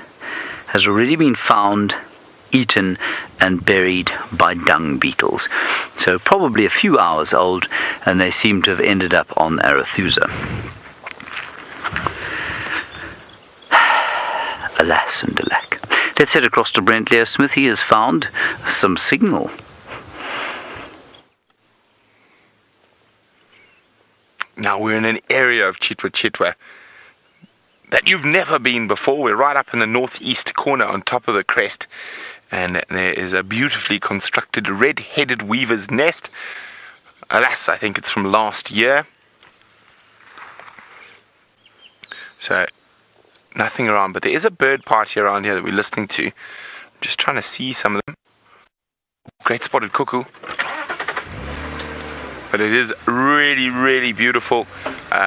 has already been found, eaten and buried by dung beetles. So probably a few hours old, and they seem to have ended up on Arathusa. Alas and alack. Let's head across to Brent Leo Smith. He has found some signal. Now we're in an area of Cheetah that you've never been before. We're right up in the northeast corner on top of the crest, and there is a beautifully constructed red-headed weaver's nest. Alas, I think it's from last year. So nothing around, but there is a bird party around here that we're listening to. I'm just trying to see some of them. Great spotted cuckoo. But it is really, really beautiful.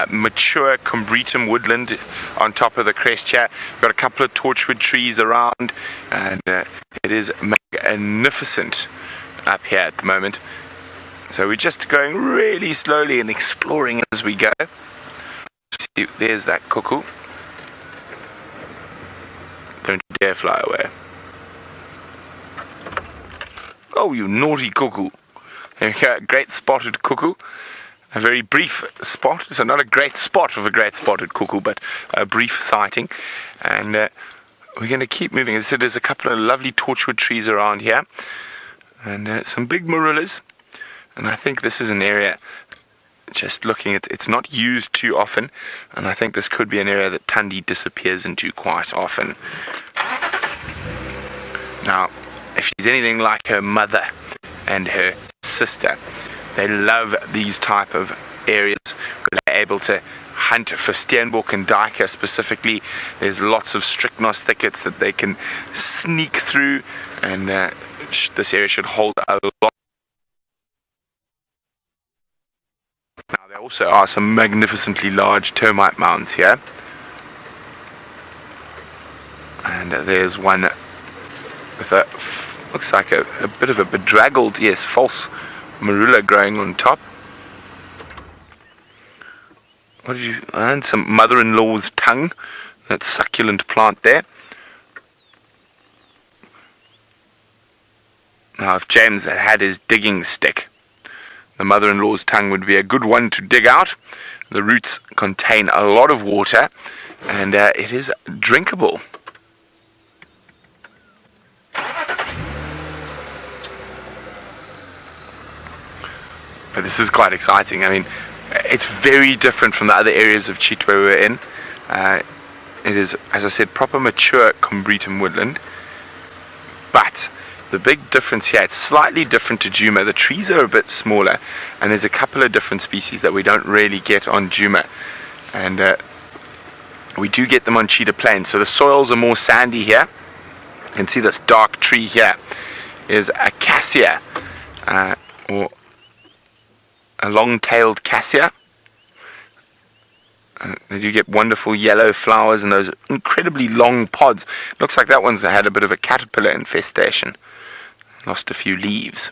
Mature combretum woodland on top of the crest here. We've got a couple of torchwood trees around, and it is magnificent up here at the moment. So we're just going really slowly and exploring as we go. See, there's that cuckoo. Don't dare fly away. Oh, you naughty cuckoo. There we go, great spotted cuckoo. A very brief spot, so not a great spot of a great spotted cuckoo, but a brief sighting. And we're going to keep moving. As I said, there's a couple of lovely torchwood trees around here, and some big marillas. And I think this is an area, just looking at, it's not used too often, and I think this could be an area that Tundi disappears into quite often. Now, if she's anything like her mother and her sister, they love these type of areas where they're able to hunt for steenbok and duiker specifically. There's lots of strychnos thickets that they can sneak through, and this area should hold a lot. Now there also are some magnificently large termite mounds here, and there's one with a looks like a bit of a bedraggled, yes, false marula growing on top. What did you, and some mother-in-law's tongue, that succulent plant there. Now if James had had his digging stick, the mother-in-law's tongue would be a good one to dig out. The roots contain a lot of water, and it is drinkable. But this is quite exciting. I mean, it's very different from the other areas of Cheetah we were in. It is, as I said, proper mature combretum woodland. But the big difference here, it's slightly different to Djuma. The trees are a bit smaller, and there's a couple of different species that we don't really get on Djuma. And we do get them on Cheetah Plains. So the soils are more sandy here. You can see this dark tree here. is a cassia, or a long-tailed cassia. They do get wonderful yellow flowers and those incredibly long pods. Looks like that one's had a bit of a caterpillar infestation. Lost a few leaves.